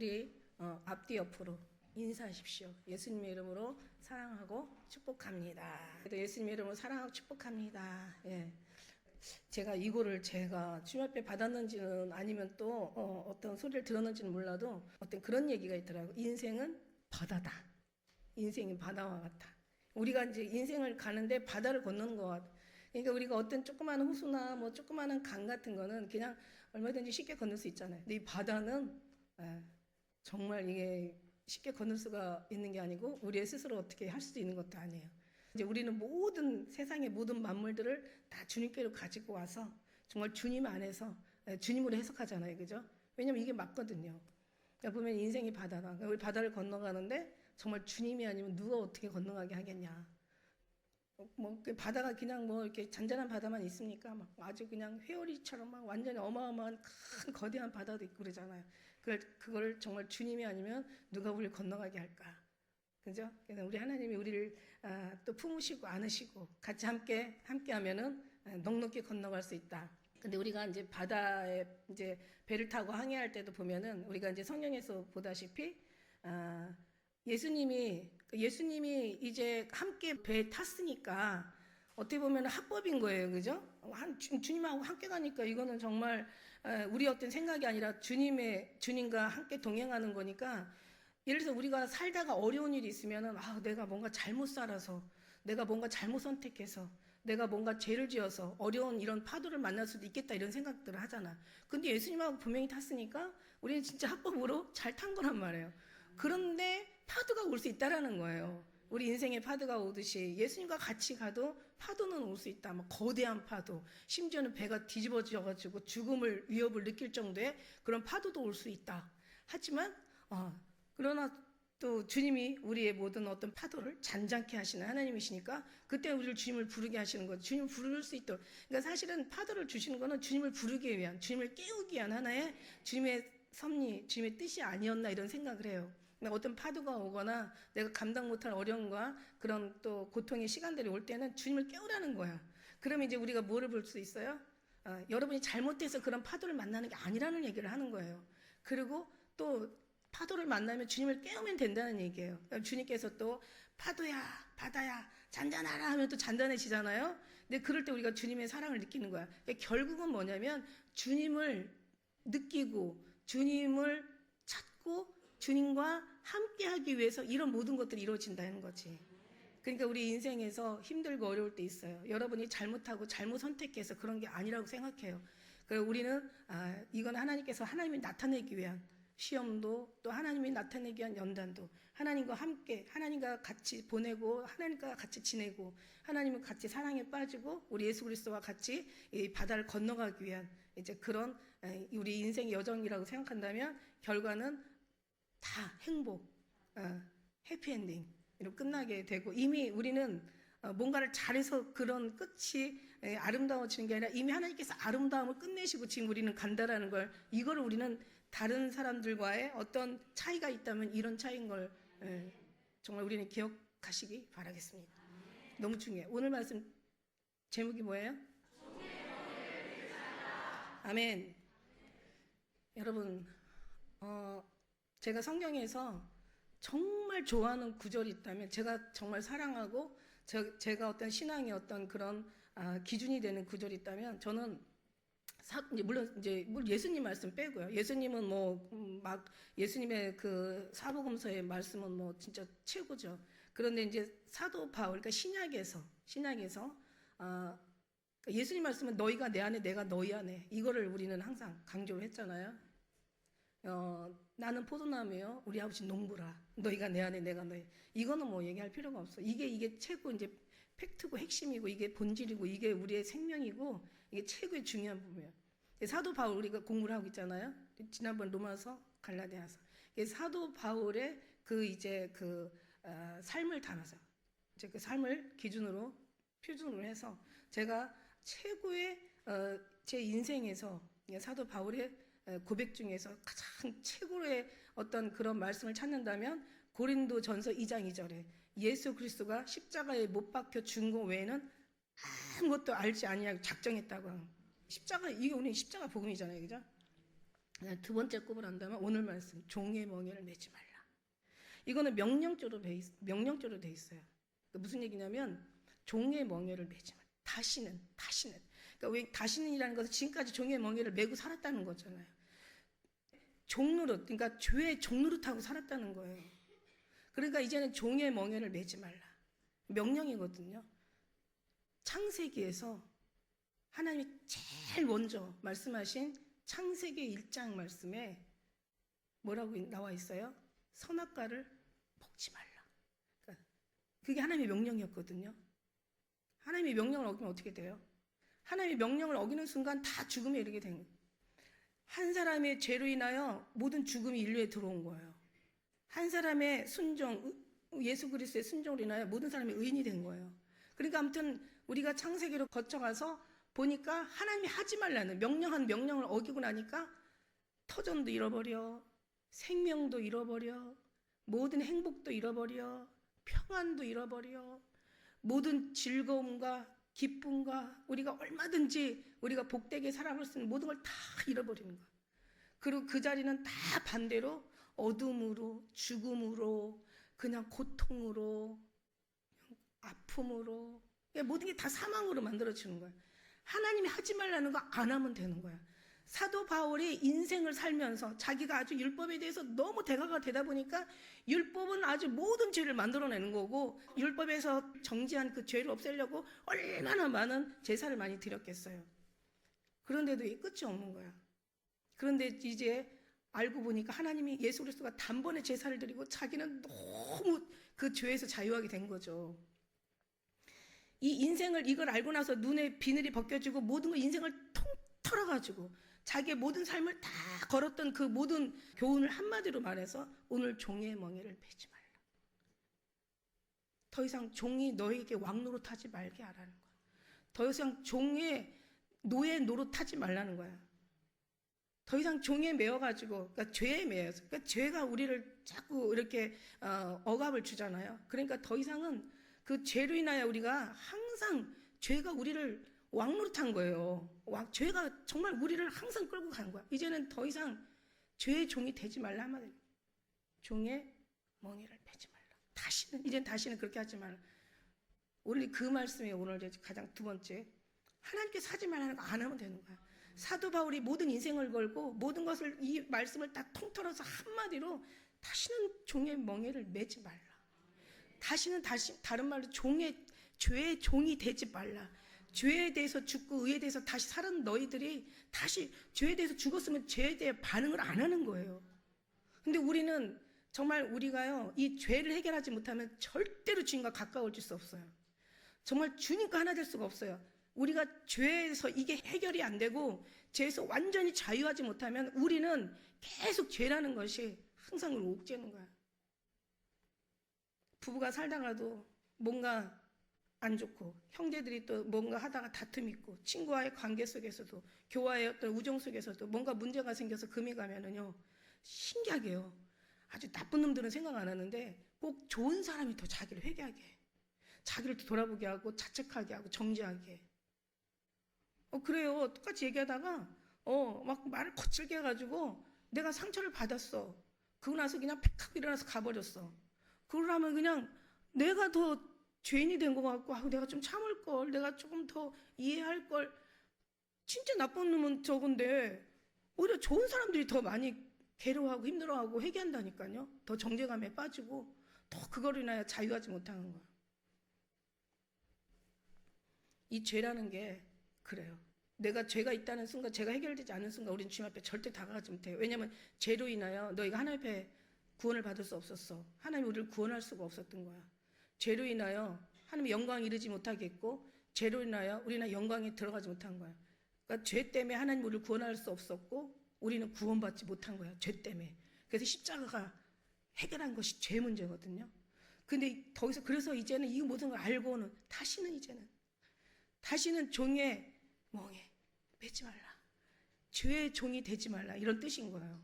우리 앞뒤 옆으로 인사하십시오. 예수님의 이름으로 사랑하고 축복합니다. 예수님의 이름으로 사랑하고 축복합니다. 예. 제가 이거를 제가 주님앞에 받았는지는 아니면 또 어떤 소리를 들었는지는 몰라도 어떤 그런 얘기가 있더라고요. 인생은 바다다. 인생이 바다와 같다. 우리가 이제 인생을 가는데 바다를 건너는 것 같아. 그러니까 우리가 어떤 조그마한 호수나 뭐 조그마한 강 같은 거는 그냥 얼마든지 쉽게 건널 수 있잖아요. 근데 이 바다는 정말 이게 쉽게 건널 수가 있는 게 아니고 우리의 스스로 어떻게 할 수도 있는 것도 아니에요. 이제 우리는 모든 세상의 모든 만물들을 다 주님께로 가지고 와서 정말 주님 안에서 주님으로 해석하잖아요. 그죠? 왜냐면 이게 맞거든요. 그러니까 보면 인생이 바다다. 그러니까 우리 바다를 건너가는데 정말 주님이 아니면 누가 어떻게 건너가게 하겠냐. 뭐 바다가 그냥 뭐 이렇게 잔잔한 바다만 있습니까? 막 아주 그냥 회오리처럼 막 완전히 어마어마한 큰 거대한 바다도 있고 그러잖아요. 그걸 정말 주님이 아니면 누가 우리를 건너가게 할까? 그죠? 그래서 우리 하나님이 우리를 또 품으시고 안으시고 같이 함께하면은 넉넉히 건너갈 수 있다. 근데 우리가 이제 바다에 이제 배를 타고 항해할 때도 보면은 우리가 이제 성경에서 보다시피 예수님이 이제 함께 배에 탔으니까 어떻게 보면 합법인 거예요. 그죠? 주님하고 함께 가니까 이거는 정말 우리 어떤 생각이 아니라 주님과 함께 동행하는 거니까 예를 들어서 우리가 살다가 어려운 일이 있으면은 내가 뭔가 잘못 살아서 내가 뭔가 잘못 선택해서 내가 뭔가 죄를 지어서 어려운 이런 파도를 만날 수도 있겠다 이런 생각들을 하잖아. 근데 예수님하고 분명히 탔으니까 우리는 진짜 합법으로 잘 탄 거란 말이에요. 그런데 파도가 올 수 있다라는 거예요. 우리 인생에 파도가 오듯이 예수님과 같이 가도 파도는 올 수 있다. 뭐 거대한 파도, 심지어는 배가 뒤집어져가지고 죽음을 위협을 느낄 정도의 그런 파도도 올 수 있다. 하지만 그러나 또 주님이 우리의 모든 어떤 파도를 잔잔케 하시는 하나님이시니까 그때 우리를 주님을 부르게 하시는 거죠. 주님을 부를 수 있도록. 그러니까 사실은 파도를 주시는 거는 주님을 부르기 위한, 주님을 깨우기 위한 하나의 주님의 섭리, 주님의 뜻이 아니었나 이런 생각을 해요. 어떤 파도가 오거나 내가 감당 못할 어려움과 그런 또 고통의 시간들이 올 때는 주님을 깨우라는 거야. 그러면 이제 우리가 뭐를 볼 수 있어요? 여러분이 잘못해서 그런 파도를 만나는 게 아니라는 얘기를 하는 거예요. 그리고 또 파도를 만나면 주님을 깨우면 된다는 얘기예요. 주님께서 또 파도야, 바다야, 잔잔하라 하면 또 잔잔해지잖아요. 근데 그럴 때 우리가 주님의 사랑을 느끼는 거야. 그러니까 결국은 뭐냐면 주님을 느끼고 주님을 찾고 주님과 함께하기 위해서 이런 모든 것들이 이루어진다는 거지. 그러니까 우리 인생에서 힘들고 어려울 때 있어요. 여러분이 잘못하고 잘못 선택해서 그런 게 아니라고 생각해요. 그리고 우리는 이건 하나님께서 하나님이 나타내기 위한 시험도 또 하나님이 나타내기 위한 연단도 하나님과 함께 하나님과 같이 보내고 하나님과 같이 지내고 하나님과 같이 사랑에 빠지고 우리 예수 그리스도와 같이 이 바다를 건너가기 위한 이제 그런 우리 인생의 여정이라고 생각한다면 결과는 다 행복, 해피엔딩으로 끝나게 되고 이미 우리는 뭔가를 잘해서 그런 끝이 아름다워지는 게 아니라 이미 하나님께서 아름다움을 끝내시고 지금 우리는 간다라는 걸 이거를 우리는 다른 사람들과의 어떤 차이가 있다면 이런 차이인 걸 정말 우리는 기억하시기 바라겠습니다. 너무 중요해요. 오늘 말씀 제목이 뭐예요? 아멘. 여러분 제가 성경에서 정말 좋아하는 구절이 있다면 제가 정말 사랑하고 제가 어떤 신앙의 어떤 그런 기준이 되는 구절이 있다면 저는 물론 이제 예수님 말씀 빼고요. 예수님은 뭐 막 예수님의 그 사복음서의 말씀은 뭐 진짜 최고죠. 그런데 이제 사도 바울 그러니까 신약에서 예수님 말씀은 너희가 내 안에 내가 너희 안에 이거를 우리는 항상 강조를 했잖아요. 나는 포도나무요 우리 아버지 농부라 너희가 내 안에 내가 너희 이거는 뭐 얘기할 필요가 없어. 이게 최고 이제 팩트고 핵심이고 이게 본질이고 이게 우리의 생명이고 이게 최고의 중요한 부분이에요. 사도 바울 우리가 공부를 하고 있잖아요. 지난번 로마서 갈라디아서 사도 바울의 그 이제 삶을 담아서 이제 그 삶을 기준으로 표준으로 해서 제가 최고의 제 인생에서 사도 바울의 고백 중에서 가장 최고의 어떤 그런 말씀을 찾는다면 고린도전서 2장 2절에 예수 그리스도가 십자가에 못 박혀 죽은 거 외에는 아무것도 알지 아니하고 작정했다고. 십자가 이게 우리 십자가 복음이잖아요, 그죠? 두 번째 꼽을 한다면 오늘 말씀 종의 멍에를 매지 말라. 이거는 명령조로 돼 있어요. 무슨 얘기냐면 종의 멍에를 매지 말라. 다시는. 그러니까 왜 다시는이라는 것은 지금까지 종의 멍에를 메고 살았다는 거잖아요. 종노릇, 그러니까 죄의 종노릇하고 살았다는 거예요. 그러니까 이제는 종의 멍에를 매지 말라. 명령이거든요. 창세기에서 하나님이 제일 먼저 말씀하신 창세기 1장 말씀에 뭐라고 나와 있어요? 선악과를 먹지 말라. 그러니까 그게 하나님의 명령이었거든요. 하나님의 명령을 어기면 어떻게 돼요? 하나님의 명령을 어기는 순간 다 죽음에 이르게 된 거예요. 한 사람의 죄로 인하여 모든 죽음이 인류에 들어온 거예요. 한 사람의 순종, 예수 그리스도의 순종으로 인하여 모든 사람이 의인이 된 거예요. 그러니까 아무튼 우리가 창세기로 거쳐가서 보니까 하나님이 하지 말라는 명령한 명령을 어기고 나니까 터전도 잃어버려, 생명도 잃어버려, 모든 행복도 잃어버려, 평안도 잃어버려, 모든 즐거움과 기쁨과 우리가 얼마든지 우리가 복되게 살아갈 수 있는 모든 걸 다 잃어버리는 거야. 그리고 그 자리는 다 반대로 어둠으로, 죽음으로, 그냥 고통으로, 아픔으로, 모든 게 다 사망으로 만들어지는 거야. 하나님이 하지 말라는 거 안 하면 되는 거야. 사도 바울이 인생을 살면서 자기가 아주 율법에 대해서 너무 대가가 되다 보니까 율법은 아주 모든 죄를 만들어내는 거고 율법에서 정지한 그 죄를 없애려고 얼마나 많은 제사를 많이 드렸겠어요. 그런데도 이 끝이 없는 거야. 그런데 이제 알고 보니까 하나님이 예수 그리스도가 단번에 제사를 드리고 자기는 너무 그 죄에서 자유하게 된 거죠. 이 인생을 이걸 알고 나서 눈에 비늘이 벗겨지고 모든 걸 인생을 통틀어가지고 자기의 모든 삶을 다 걸었던 그 모든 교훈을 한마디로 말해서 오늘 종의 멍에를 매지 말라. 더 이상 종이 너에게 왕 노릇하지 말게 하라는 거야. 더 이상 종의 노예 노릇하지 말라는 거야. 더 이상 종에 매여가지고, 그러니까 죄에 매여서, 그러니까 죄가 우리를 자꾸 이렇게 억압을 주잖아요. 그러니까 더 이상은 그 죄로 인하여 우리가 항상 죄가 우리를 왕노릇한 거예요. 죄가 정말 우리를 항상 끌고 간 거야. 이제는 더 이상 죄의 종이 되지 말라 하면 종의 멍에를 매지 말라. 이젠 다시는 그렇게 하지 말라. 오늘 그 말씀이 오늘 가장 두 번째. 하나님께서 하지 말라는 거 안 하면 되는 거야. 사도 바울이 모든 인생을 걸고 모든 것을 이 말씀을 다 통틀어서 한마디로 다시는 종의 멍에를 매지 말라. 다시는 다른 말로 죄의 종이 되지 말라. 죄에 대해서 죽고 의에 대해서 다시 살은 너희들이 다시 죄에 대해서 죽었으면 죄에 대해 반응을 안 하는 거예요. 근데 우리는 정말 우리가요, 이 죄를 해결하지 못하면 절대로 주님과 가까워질 수 없어요. 정말 주님과 하나 될 수가 없어요. 우리가 죄에서 이게 해결이 안 되고 죄에서 완전히 자유하지 못하면 우리는 계속 죄라는 것이 항상 우리를 옥죄는 거야. 부부가 살다가도 뭔가 안 좋고 형제들이 또 뭔가 하다가 다툼 있고 친구와의 관계 속에서도 교와의 어떤 우정 속에서도 뭔가 문제가 생겨서 금이 가면은요 신기하게요. 아주 나쁜 놈들은 생각 안 하는데 꼭 좋은 사람이 더 자기를 회개하게 해. 자기를 돌아보게 하고 자책하게 하고 정죄하게 해. 그래요. 똑같이 얘기하다가 막 말을 거칠게 해가지고 내가 상처를 받았어. 그러고 나서 그냥 팩 하고 일어나서 가버렸어. 그러면 그냥 내가 더 죄인이 된 것 같고 내가 좀 참을 걸, 내가 조금 더 이해할 걸. 진짜 나쁜 놈은 저건데 오히려 좋은 사람들이 더 많이 괴로워하고 힘들어하고 회개한다니까요. 더 정죄감에 빠지고 더 그거로 인하여 자유하지 못하는 거예요. 이 죄라는 게 그래요. 내가 죄가 있다는 순간, 죄가 해결되지 않는 순간 우리는 주님 앞에 절대 다가가지 못해요. 왜냐하면 죄로 인하여 너희가 하나님 앞에 구원을 받을 수 없었어. 하나님이 우리를 구원할 수가 없었던 거야. 죄로 인하여 하나님의 영광에 이르지 못하겠고 죄로 인하여 우리는 영광에 들어가지 못한 거야. 그러니까 죄 때문에 하나님 우리를 구원할 수 없었고 우리는 구원받지 못한 거야. 죄 때문에. 그래서 십자가가 해결한 것이 죄 문제거든요. 근데 그래서 이제는 이 모든 걸 알고는 다시는 종의 멍에 매지 말라. 죄의 종이 되지 말라. 이런 뜻인 거예요.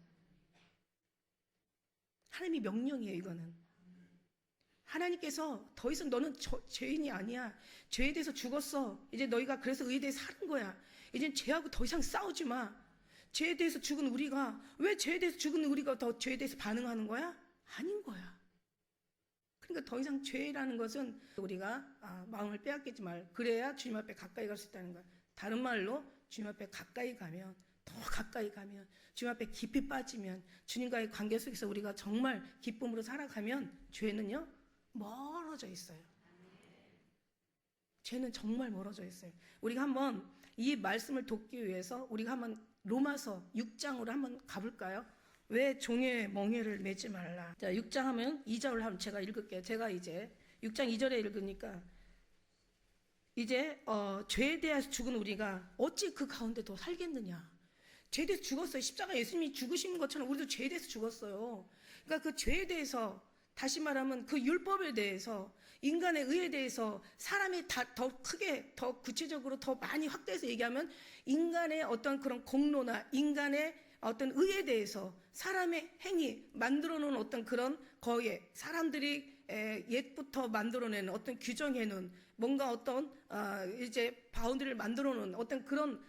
하나님의 명령이에요, 이거는. 하나님께서 더 이상 너는 죄인이 아니야. 죄에 대해서 죽었어. 이제 너희가 그래서 의에 대해 사는 거야. 이젠 죄하고 더 이상 싸우지 마. 죄에 대해서 죽은 우리가, 왜 죄에 대해서 죽은 우리가 더 죄에 대해서 반응하는 거야? 아닌 거야. 그러니까 더 이상 죄라는 것은 우리가 마음을 빼앗기지 말. 그래야 주님 앞에 가까이 갈 수 있다는 거야. 다른 말로 주님 앞에 가까이 가면, 더 가까이 가면, 주님 앞에 깊이 빠지면, 주님과의 관계 속에서 우리가 정말 기쁨으로 살아가면 죄는요 멀어져 있어요. 죄는 정말 멀어져 있어요. 우리가 한번 이 말씀을 돕기 위해서 우리가 한번 로마서 6장으로 한번 가볼까요? 왜 종의 멍에를 매지 말라. 자, 6장 하면 2절을 한번 제가 읽을게요. 제가 이제 6장 2절에 읽으니까 이제 죄에 대해서 죽은 우리가 어찌 그 가운데 더 살겠느냐. 죄에 대해서 죽었어요. 십자가 예수님이 죽으신 것처럼 우리도 죄에 대해서 죽었어요. 그러니까 그 죄에 대해서, 다시 말하면 그 율법에 대해서, 인간의 의에 대해서, 사람이 더 크게, 더 구체적으로 더 많이 확대해서 얘기하면 인간의 어떤 그런 공로나 인간의 어떤 의에 대해서, 사람의 행위, 만들어 놓은 어떤 그런 거에 사람들이 옛부터 만들어내는 어떤 규정해놓은 뭔가 어떤 이제 바운드를 만들어 놓은 어떤 그런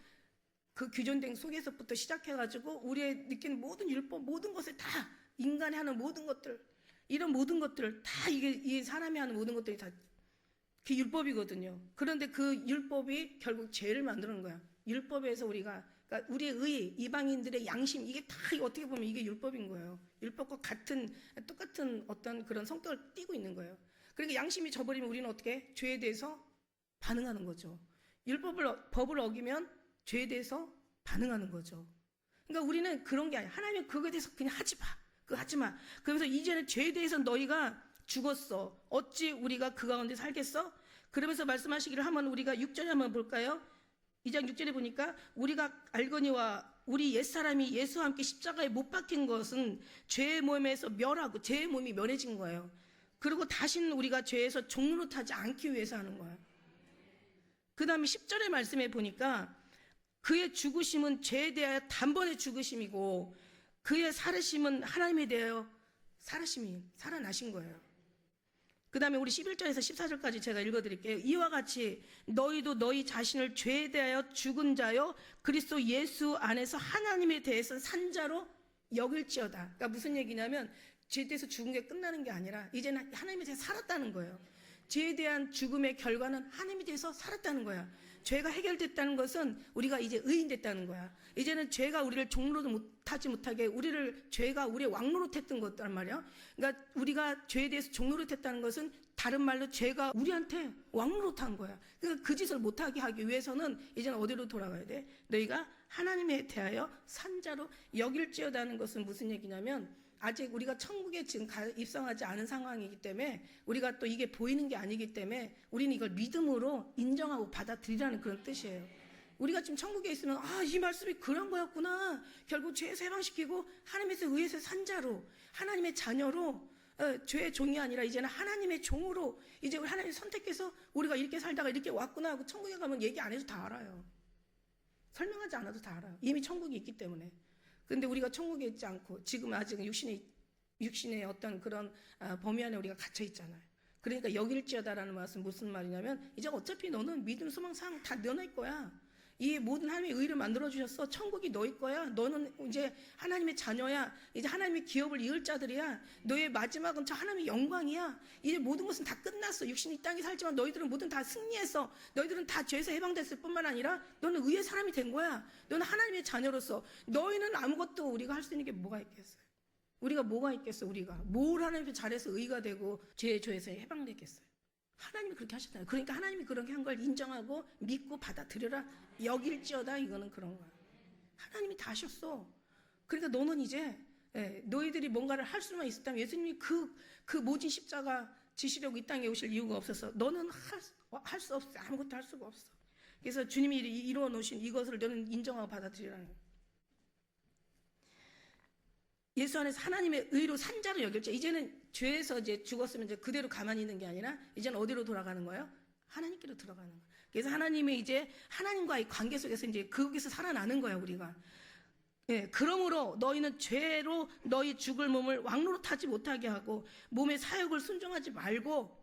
그 규정된 속에서부터 시작해가지고 우리의 느끼는 모든 율법, 모든 것을 다, 인간이 하는 모든 것들, 이런 모든 것들을 다 이 사람이 하는 모든 것들이 다 그 율법이거든요. 그런데 그 율법이 결국 죄를 만드는 거야. 율법에서 우리가, 그러니까 우리의 의, 이방인들의 양심, 이게 다 어떻게 보면 이게 율법인 거예요. 율법과 똑같은 어떤 그런 성격을 띠고 있는 거예요. 그러니까 양심이 져버리면 우리는 어떻게? 죄에 대해서 반응하는 거죠. 법을 어기면 죄에 대해서 반응하는 거죠. 그러니까 우리는 그런 게 아니야. 하나님은 그거에 대해서 그냥 하지 마. 그거 하지 마. 그러면서 이제는 죄에 대해서 너희가 죽었어. 어찌 우리가 그 가운데 살겠어? 그러면서 말씀하시기를 한번 우리가 6절에 한번 볼까요? 2장 6절에 보니까 우리가 알거니와 우리 옛사람이 예수와 함께 십자가에 못 박힌 것은 죄의 몸에서 멸하고 죄의 몸이 멸해진 거예요. 그리고 다시는 우리가 죄에서 종노릇하지 않기 위해서 하는 거예요. 그 다음에 10절의 말씀에 보니까 그의 죽으심은 죄에 대하여 단번에 죽으심이고 그의 살으심은 하나님에 대하여 살아나신 거예요. 그 다음에 우리 11절에서 14절까지 제가 읽어드릴게요. 이와 같이 너희도 너희 자신을 죄에 대하여 죽은 자요 그리스도 예수 안에서 하나님에 대해서 산 자로 여길지어다. 그러니까 무슨 얘기냐면 죄에 대해서 죽은 게 끝나는 게 아니라 이제는 하나님에 대해서 살았다는 거예요. 죄에 대한 죽음의 결과는 하나님에 대해서 살았다는 거야. 죄가 해결됐다는 것은 우리가 이제 의인 됐다는 거야. 이제는 죄가 우리를 종로도 못하게 죄가 우리의 왕노릇했던 것단 말이야. 그러니까 우리가 죄에 대해서 종노릇했다는 것은 다른 말로 죄가 우리한테 왕노릇한 거야. 그러니까 그 짓을 못하게 하기 위해서는 이제는 어디로 돌아가야 돼? 너희가 하나님에 대하여 산자로 여길지어다는 것은 무슨 얘기냐면 아직 우리가 천국에 지금 입성하지 않은 상황이기 때문에 우리가 또 이게 보이는 게 아니기 때문에 우리는 이걸 믿음으로 인정하고 받아들이라는 그런 뜻이에요. 우리가 지금 천국에 있으면 이 말씀이 그런 거였구나. 결국 죄에서 해방시키고 하나님에서 의해서 산자로 하나님의 자녀로 죄의 종이 아니라 이제는 하나님의 종으로 이제 하나님 선택해서 우리가 이렇게 살다가 이렇게 왔구나 하고 천국에 가면 얘기 안 해도 다 알아요. 설명하지 않아도 다 알아요. 이미 천국이 있기 때문에. 근데 우리가 천국에 있지 않고 지금 아직 육신의 어떤 그런 범위 안에 우리가 갇혀 있잖아요. 그러니까 여길지어다라는 말씀 무슨 말이냐면 이제 어차피 너는 믿음, 소망, 사랑 다 너네 거야. 이 모든 하나님의 의를 만들어주셨어. 천국이 너희 거야. 너는 이제 하나님의 자녀야. 이제 하나님의 기업을 이을 자들이야. 너의 마지막은 저 하나님의 영광이야. 이제 모든 것은 다 끝났어. 육신이 이 땅에 살지만 너희들은 모든 다 승리했어. 너희들은 다 죄에서 해방됐을 뿐만 아니라 너는 의의 사람이 된 거야. 너는 하나님의 자녀로서 너희는 아무것도 우리가 할 수 있는 게 뭐가 있겠어요? 우리가 뭐가 있겠어? 우리가 뭘 하나님께 잘해서 의가 되고 죄의 조에서 해방되겠어요? 하나님이 그렇게 하셨잖아요. 그러니까 하나님이 그렇게 한 걸 인정하고 믿고 받아들여라. 여길지어다. 이거는 그런 거야. 하나님이 다 하셨어. 그러니까 너는 이제 너희들이 뭔가를 할 수만 있었다면 예수님이 그 모진 십자가 지시려고 이 땅에 오실 이유가 없어서 너는 할 수 없어. 아무것도 할 수가 없어. 그래서 주님이 이루어 놓으신 이것을 너는 인정하고 받아들이라는 거야. 예수 안에서 하나님의 의로 산자로 여길지. 이제는 죄에서 이제 죽었으면 이제 그대로 가만히 있는 게 아니라 이제는 어디로 돌아가는 거예요? 하나님께로 들어가는 거예요. 그래서 하나님의 이제 하나님과의 관계 속에서 이제 거기서 살아나는 거야 우리가. 그러므로 너희는 죄로 너희 죽을 몸을 왕노릇하지 못하게 하고 몸의 사욕을 순종하지 말고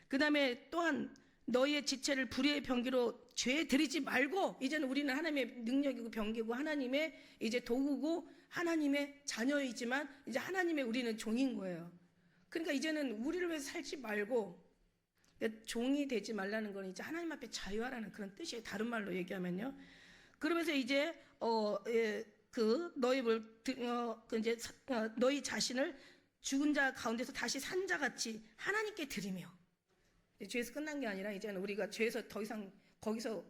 그 다음에 또한 너희의 지체를 불의의 병기로 죄 들이지 말고, 이제는 우리는 하나님의 능력이고 병기고 하나님의 이제 도구고 하나님의 자녀이지만 이제 하나님의 우리는 종인 거예요. 그러니까 이제는 우리를 위해서 살지 말고, 그러니까 종이 되지 말라는 건 이제 하나님 앞에 자유하라는 그런 뜻이에요. 다른 말로 얘기하면요. 그러면서 이제 너희 자신을 죽은 자 가운데서 다시 산 자같이 하나님께 드리며, 죄에서 끝난 게 아니라 이제는 우리가 죄에서 더 이상 거기서,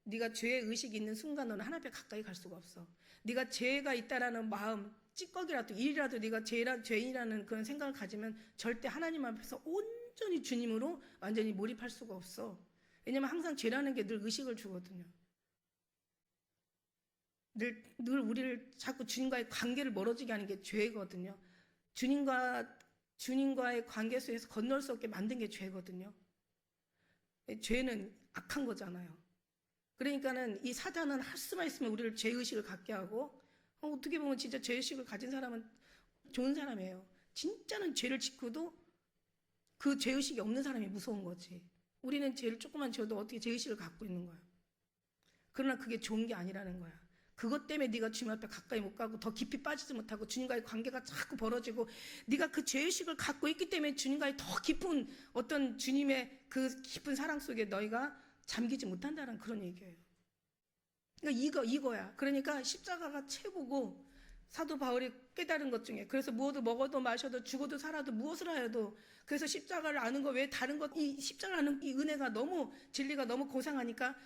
네가 죄의 의식이 있는 순간 너는 하나님 앞에 가까이 갈 수가 없어. 네가 죄가 있다라는 마음 찌꺼기라도 일이라도 네가 죄인이라는 그런 생각을 가지면 절대 하나님 앞에서 온전히 주님으로 완전히 몰입할 수가 없어. 왜냐면 항상 죄라는 게 늘 의식을 주거든요. 늘 우리를 자꾸 주님과의 관계를 멀어지게 하는 게 죄거든요. 주님과의 관계 속에서 건널 수 없게 만든 게 죄거든요. 죄는 악한 거잖아요. 그러니까는 이 사단은 할 수만 있으면 우리를 죄의식을 갖게 하고, 어떻게 보면 진짜 죄의식을 가진 사람은 좋은 사람이에요. 진짜는 죄를 짓고도 그 죄의식이 없는 사람이 무서운 거지. 우리는 죄를 조금만 지어도 어떻게 죄의식을 갖고 있는 거야. 그러나 그게 좋은 게 아니라는 거야. 그것 때문에 네가 주님 앞에 가까이 못 가고 더 깊이 빠지지 못하고 주님과의 관계가 자꾸 벌어지고, 네가 그 죄의식을 갖고 있기 때문에 주님과의 더 깊은 어떤 주님의 그 깊은 사랑 속에 너희가 잠기지 못한다는 그런 얘기예요. 그러니까 이거야. 그러니까 십자가가 최고고, 사도 바울이 깨달은 것 중에, 그래서 무엇을 먹어도 마셔도 죽어도 살아도 무엇을 하여도, 그래서 십자가를 아는 거 외에 다른 것, 이 십자가를 아는 이 은혜가 너무, 진리가 너무 고상하니까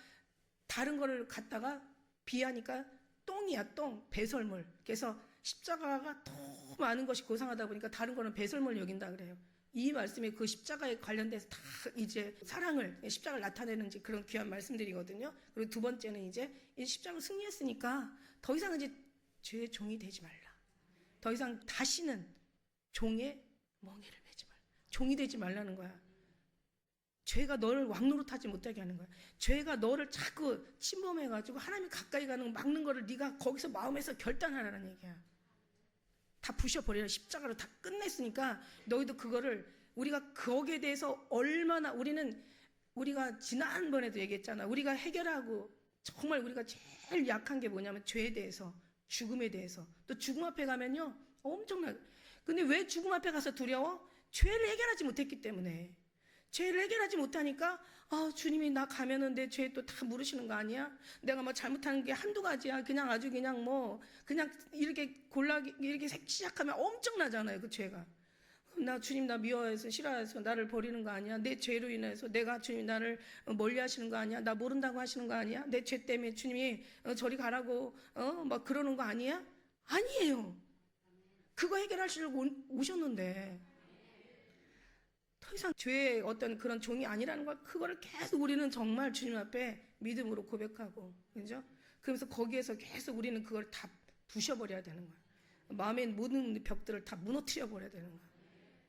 다른 거를 갖다가 비하니까 똥이야, 똥, 배설물. 그래서 십자가가 너무 많은 것이 고상하다 보니까 다른 거는 배설물 여긴다 그래요. 이 말씀이 그 십자가에 관련돼서 다 이제 사랑을, 십자가를 나타내는 그런 귀한 말씀들이거든요. 그리고 두 번째는 이제 이 십자가를 승리했으니까 더 이상 이제 죄의 종이 되지 말라. 더 이상 다시는 종의 멍에를 매지 말라. 종이 되지 말라는 거야. 죄가 너를 왕노릇하지 못하게 하는 거야. 죄가 너를 자꾸 침범해가지고 하나님 가까이 가는 거 막는 거를 네가 거기서 마음에서 결단하라는 얘기야. 다 부셔버리라. 십자가로 다 끝냈으니까 너희도 그거를, 우리가 거기에 대해서 얼마나, 우리가 지난번에도 얘기했잖아. 우리가 해결하고 정말 우리가 제일 약한 게 뭐냐면 죄에 대해서, 죽음에 대해서. 또 죽음 앞에 가면요 엄청나. 근데 왜 죽음 앞에 가서 두려워? 죄를 해결하지 못했기 때문에. 죄를 해결하지 못하니까, 주님이 나 가면은 내 죄 또 다 물으시는 거 아니야? 내가 뭐 잘못한 게 한두 가지야. 그냥 아주 그냥 그냥 이렇게 이렇게 시작하면 엄청나잖아요, 그 죄가. 주님 나 미워해서 싫어해서 나를 버리는 거 아니야? 내 죄로 인해서 내가 주님 나를 멀리 하시는 거 아니야? 나 모른다고 하시는 거 아니야? 내 죄 때문에 주님이 저리 가라고 막 그러는 거 아니야? 아니에요. 그거 해결하시려고 오셨는데. 더 이상 죄의 어떤 그런 종이 아니라는 걸, 그거를 계속 우리는 정말 주님 앞에 믿음으로 고백하고, 그죠? 그러면서 거기에서 계속 우리는 그걸 다 부셔버려야 되는 거야. 마음의 모든 벽들을 다 무너뜨려 버려야 되는 거야.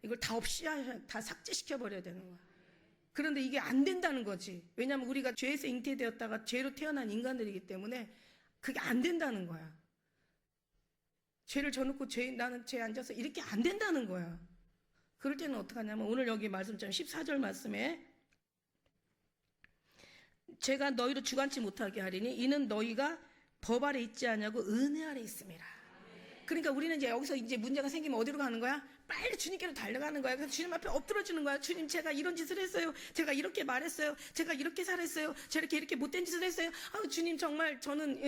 이걸 다 다 삭제시켜 버려야 되는 거야. 그런데 이게 안 된다는 거지. 왜냐하면 우리가 죄에서 잉태되었다가 죄로 태어난 인간들이기 때문에 그게 안 된다는 거야. 죄를 져놓고 나는 죄에 앉아서 이렇게 안 된다는 거야. 그럴 때는 어떻게 하냐면, 오늘 여기 말씀처럼 14절 말씀에, 제가 너희를 주관치 못하게 하리니 이는 너희가 법 아래 있지 않냐고 은혜 아래 있음이라. 그러니까 우리는 이제 여기서 이제 문제가 생기면 어디로 가는 거야? 빨리 주님께로 달려가는 거야. 그래서 주님 앞에 엎드러지는 거야. 주님, 제가 이런 짓을 했어요. 제가 이렇게 말했어요. 제가 이렇게 살았어요. 제가 이렇게 못된 짓을 했어요. 주님, 정말 저는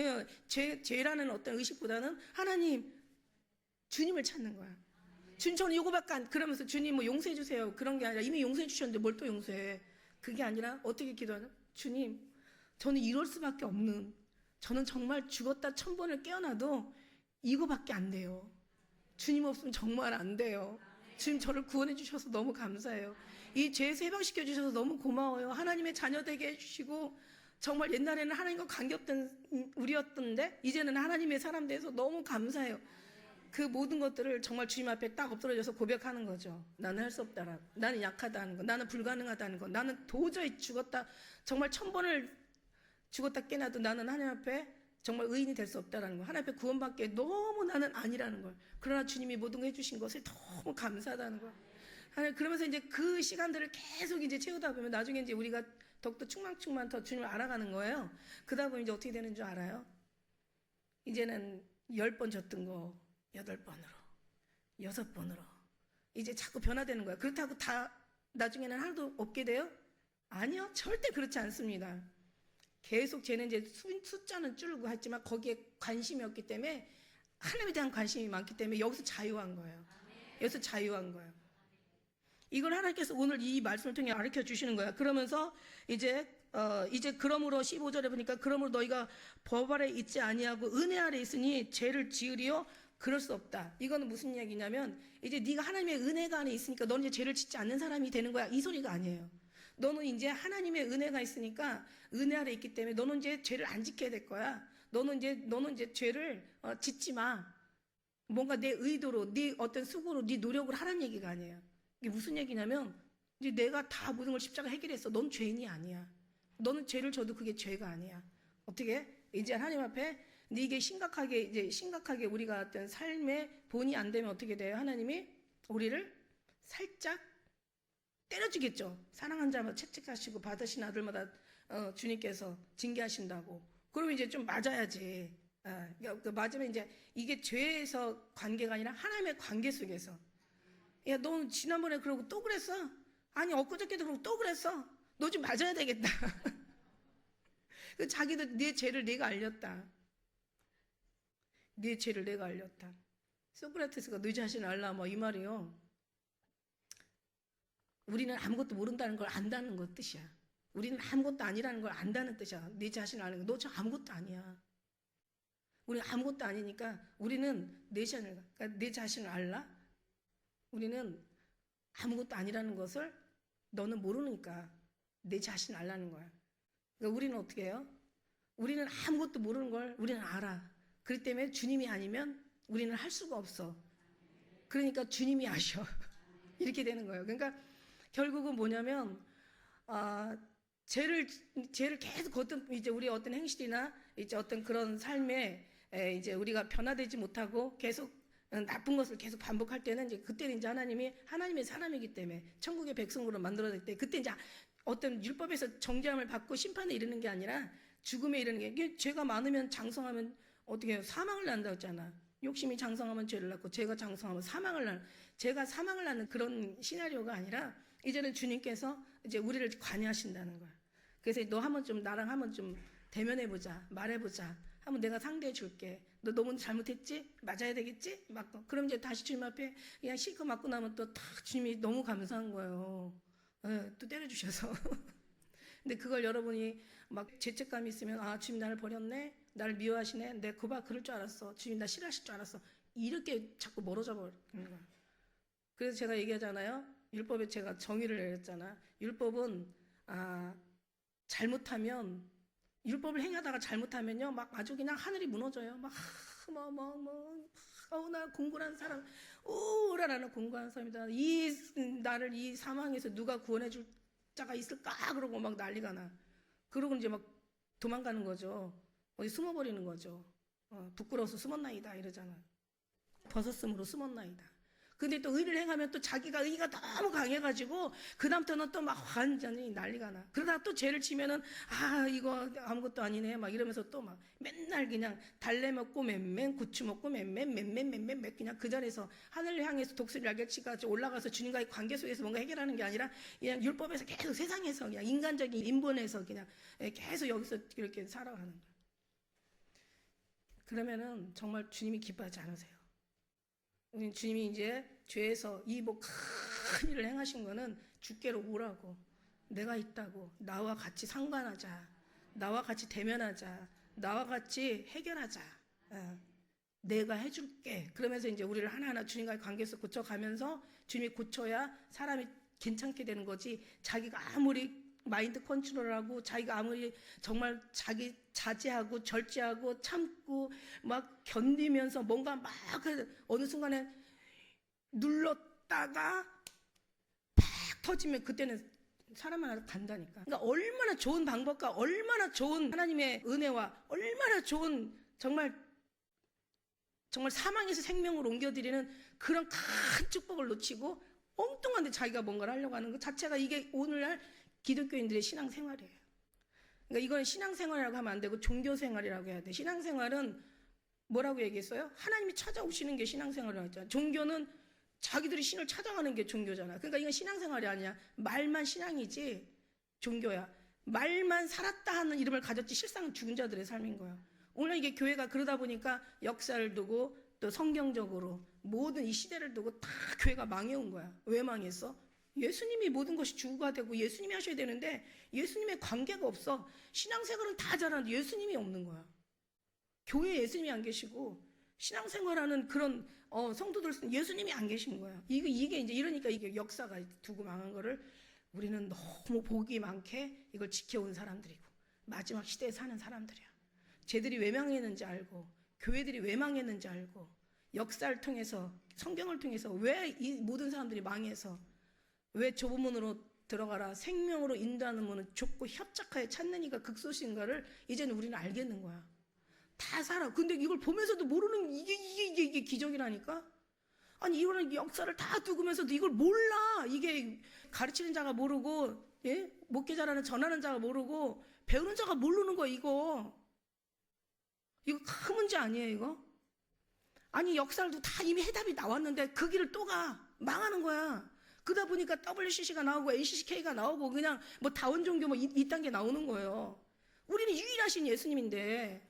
죄라는 어떤 의식보다는 하나님, 주님을 찾는 거야. 주님, 저는 요거밖에 안, 그러면서 주님 뭐 용서해 주세요. 그런 게 아니라 이미 용서해 주셨는데 뭘 또 용서해. 그게 아니라 어떻게 기도하냐? 주님, 저는 이럴 수밖에 없는, 저는 정말 죽었다 1000번을 깨어나도 이거밖에 안 돼요. 주님 없으면 정말 안 돼요. 주님, 저를 구원해 주셔서 너무 감사해요. 이 죄에서 해방시켜 주셔서 너무 고마워요. 하나님의 자녀 되게 해주시고, 정말 옛날에는 하나님과 관계없던 우리였던데 이제는 하나님의 사람 돼서 너무 감사해요. 그 모든 것들을 정말 주님 앞에 딱 엎드려져서 고백하는 거죠. 나는 할 수 없다라고. 나는 약하다는 거. 나는 불가능하다는 거. 나는 도저히 죽었다, 정말 1000번을 죽었다 깨나도 나는 하나님 앞에 정말 의인이 될 수 없다라는 거. 하나님 앞에 구원받기에 너무 나는 아니라는 걸. 그러나 주님이 모든 거 해주신 것에 너무 감사하다는 거. 그러면서 이제 그 시간들을 계속 이제 채우다 보면 나중에 이제 우리가 더욱더 충만충만 더 주님을 알아가는 거예요. 그러다 보면 이제 어떻게 되는 줄 알아요? 이제는 10번 졌던 거 8번으로, 6번으로 이제 자꾸 변화되는 거예요. 그렇다고 다 나중에는 하나도 없게 돼요? 아니요, 절대 그렇지 않습니다. 계속 쟤는 이제 숫자는 줄고 했지만 거기에 관심이 없기 때문에, 하나님에 대한 관심이 많기 때문에 여기서 자유한 거예요. 여기서 자유한 거예요. 이걸 하나님께서 오늘 이 말씀을 통해 가르쳐 주시는 거야. 그러면서 이제 그러므로 15절에 보니까 그러므로 너희가 법 아래 있지 아니하고 은혜 아래 있으니 죄를 지으리요 그럴 수 없다. 이거는 무슨 이야기냐면 이제 네가 하나님의 은혜가 안에 있으니까 너는 이제 죄를 짓지 않는 사람이 되는 거야. 이 소리가 아니에요. 너는 이제 하나님의 은혜가 있으니까 은혜 아래 있기 때문에 너는 이제 죄를 안 지켜야 될 거야. 너는 이제 죄를 짓지 마. 뭔가 내 의도로, 네 어떤 수고로, 네 노력으로 하라는 얘기가 아니에요. 이게 무슨 얘기냐면 이제 내가 다 모든 걸 십자가 해결했어. 넌 죄인이 아니야. 너는 죄를 져도 그게 죄가 아니야. 어떻게? 이제 하나님 앞에 이게 심각하게 우리가 어떤 삶의 본이 안 되면 어떻게 돼요? 하나님이 우리를 살짝 때려주겠죠. 사랑한 자마다 채찍하시고 받으신 아들마다 주님께서 징계하신다고. 그러면 이제 좀 맞아야지. 맞으면 이제 이게 죄에서 관계가 아니라 하나님의 관계 속에서. 야, 너 지난번에 그러고 또 그랬어? 아니, 엊그저께도 그러고 또 그랬어? 너 좀 맞아야 되겠다. 자기도 네 죄를 내가 알렸다. 네 죄를 내가 알렸다. 소크라테스가 너 자신을 알라 뭐 이 말이요. 우리는 아무것도 모른다는 걸 안다는 것 뜻이야. 우리는 아무것도 아니라는 걸 안다는 뜻이야. 네 자신을 아는 거. 너 저 아무것도 아니야. 우리는 아무것도 아니니까 우리는 내 자신을 알라? 우리는 아무것도 아니라는 것을 너는 모르니까 내 자신을 알라는 거야. 그러니까 우리는 어떻게 해요? 우리는 아무것도 모르는 걸 우리는 알아. 그렇기 때문에 주님이 아니면 우리는 할 수가 없어. 그러니까 주님이 아셔. 이렇게 되는 거예요. 그러니까 결국은 뭐냐면 죄를 계속 이제 우리 어떤 행실이나 이제 어떤 그런 삶에 이제 우리가 변화되지 못하고 계속 나쁜 것을 계속 반복할 때는 이제 그때는 이제 하나님의 사람이기 때문에 천국의 백성으로 만들어질 때 그때 이제 어떤 율법에서 정죄함을 받고 심판에 이르는 게 아니라 죽음에 이르는 게, 이게 죄가 많으면 장성하면 어떻게 해요? 사망을 낳는다고 했잖아. 욕심이 장성하면 죄를 낳고 죄가 장성하면 죄가 사망을 낳는 그런 시나리오가 아니라 이제는 주님께서 이제 우리를 관여하신다는 거야. 그래서 너 한번 좀 나랑 한번 좀 대면해보자, 말해보자. 한번 내가 상대해 줄게. 너 너무 잘못했지? 맞아야 되겠지? 맞고. 그럼 이제 다시 주님 앞에 그냥 실컷 맞고 나면 또 딱 주님이 너무 감사한 거예요. 또 때려주셔서. 근데 그걸 여러분이 막 죄책감이 있으면 주님 나를 버렸네? 나를 미워하시네? 내가 그럴 줄 알았어. 주님 나 싫어하실 줄 알았어. 이렇게 자꾸 멀어져 버리는 거야. 그래서 제가 얘기하잖아요. 율법에 제가 정의를 내렸잖아. 율법은 잘못하면, 율법을 행하다가 잘못하면요, 막 아주 그냥 하늘이 무너져요. 나 공고한 사람, 나는 공고한 사람이다. 나를 이 상황에서 누가 구원해줄 자가 있을까? 그러고 막 난리가 나. 그러고 이제 막 도망가는 거죠. 어디 숨어버리는 거죠. 부끄러워서 숨었나이다 이러잖아. 벗었으므로 숨었나이다. 근데 또 의를 행하면 또 자기가 의가 너무 강해가지고 그다음부터는 또 막 완전히 난리가 나. 그러다가 또 죄를 치면은 이거 아무것도 아니네 막 이러면서 또 막 맨날 그냥 달래 먹고 맴맨 고추 먹고 맴맨 그냥 그 자리에서 하늘을 향해서 독수리 날개치가 올라가서 주님과의 관계 속에서 뭔가 해결하는 게 아니라 그냥 율법에서 계속 세상에서 그냥 인간적인 인본에서 그냥 계속 여기서 이렇게 살아가는 거야. 그러면은 정말 주님이 기뻐하지 않으세요. 우리 주님이 이제 죄에서 이 큰 일을 행하신 거는 주께로 오라고, 내가 있다고, 나와 같이 상관하자, 나와 같이 대면하자, 나와 같이 해결하자, 내가 해줄게. 그러면서 이제 우리를 하나하나 주님과의 관계에서 고쳐가면서 주님이 고쳐야 사람이 괜찮게 되는 거지. 자기가 아무리 마인드 컨트롤하고 자기가 아무리 정말 자기 자제하고 절제하고 참고 막 견디면서 뭔가 막 어느 순간에 눌렀다가 팍 터지면 그때는 사람 하나 간다니까. 그러니까 얼마나 좋은 방법과 얼마나 좋은 하나님의 은혜와 얼마나 좋은 정말 사망에서 생명으로 옮겨드리는 그런 큰 축복을 놓치고 엉뚱한데 자기가 뭔가를 하려고 하는 것 자체가 이게 오늘날 기독교인들의 신앙생활이에요. 그러니까 이건 신앙생활이라고 하면 안 되고 종교생활이라고 해야 돼. 신앙생활은 뭐라고 얘기했어요? 하나님이 찾아오시는 게 신앙생활이라고 했잖아. 종교는 자기들이 신을 찾아가는 게 종교잖아. 그러니까 이건 신앙생활이 아니야. 말만 신앙이지 종교야. 말만 살았다 하는 이름을 가졌지 실상은 죽은 자들의 삶인 거야. 오늘 이게 교회가 그러다 보니까 역사를 두고 또 성경적으로 모든 이 시대를 두고 다 교회가 망해온 거야. 왜 망했어? 예수님이 모든 것이 주가 되고 예수님이 하셔야 되는데 예수님의 관계가 없어. 신앙생활은 다 잘하는데 예수님이 없는 거야. 교회에 예수님이 안 계시고 신앙생활하는 그런 성도들 예수님이 안 계신 거야. 이게 이제 이러니까 이게 역사가 두고 망한 거를 우리는 너무 복이 많게 이걸 지켜온 사람들이고 마지막 시대에 사는 사람들이야. 쟤들이 왜 망했는지 알고 교회들이 왜 망했는지 알고 역사를 통해서 성경을 통해서 왜 이 모든 사람들이 망해서 왜 좁은 문으로 들어가라 생명으로 인도하는 문은 좁고 협착하여 찾는 이가 극소신가를 이제는 우리는 알겠는 거야. 다 살아. 근데 이걸 보면서도 모르는 이게 기적이라니까. 아니 이거는 역사를 다 두고면서도 이걸 몰라. 이게 가르치는 자가 모르고 예? 목회자라는 전하는 자가 모르고 배우는 자가 모르는 거야. 이거 큰 문제 아니에요 이거? 아니 역사를 다 이미 해답이 나왔는데 그 길을 또 가. 망하는 거야. 그러다 보니까 WCC가 나오고 ACCK가 나오고 그냥 뭐 다원 종교 뭐 이딴 게 나오는 거예요. 우리는 유일하신 예수님인데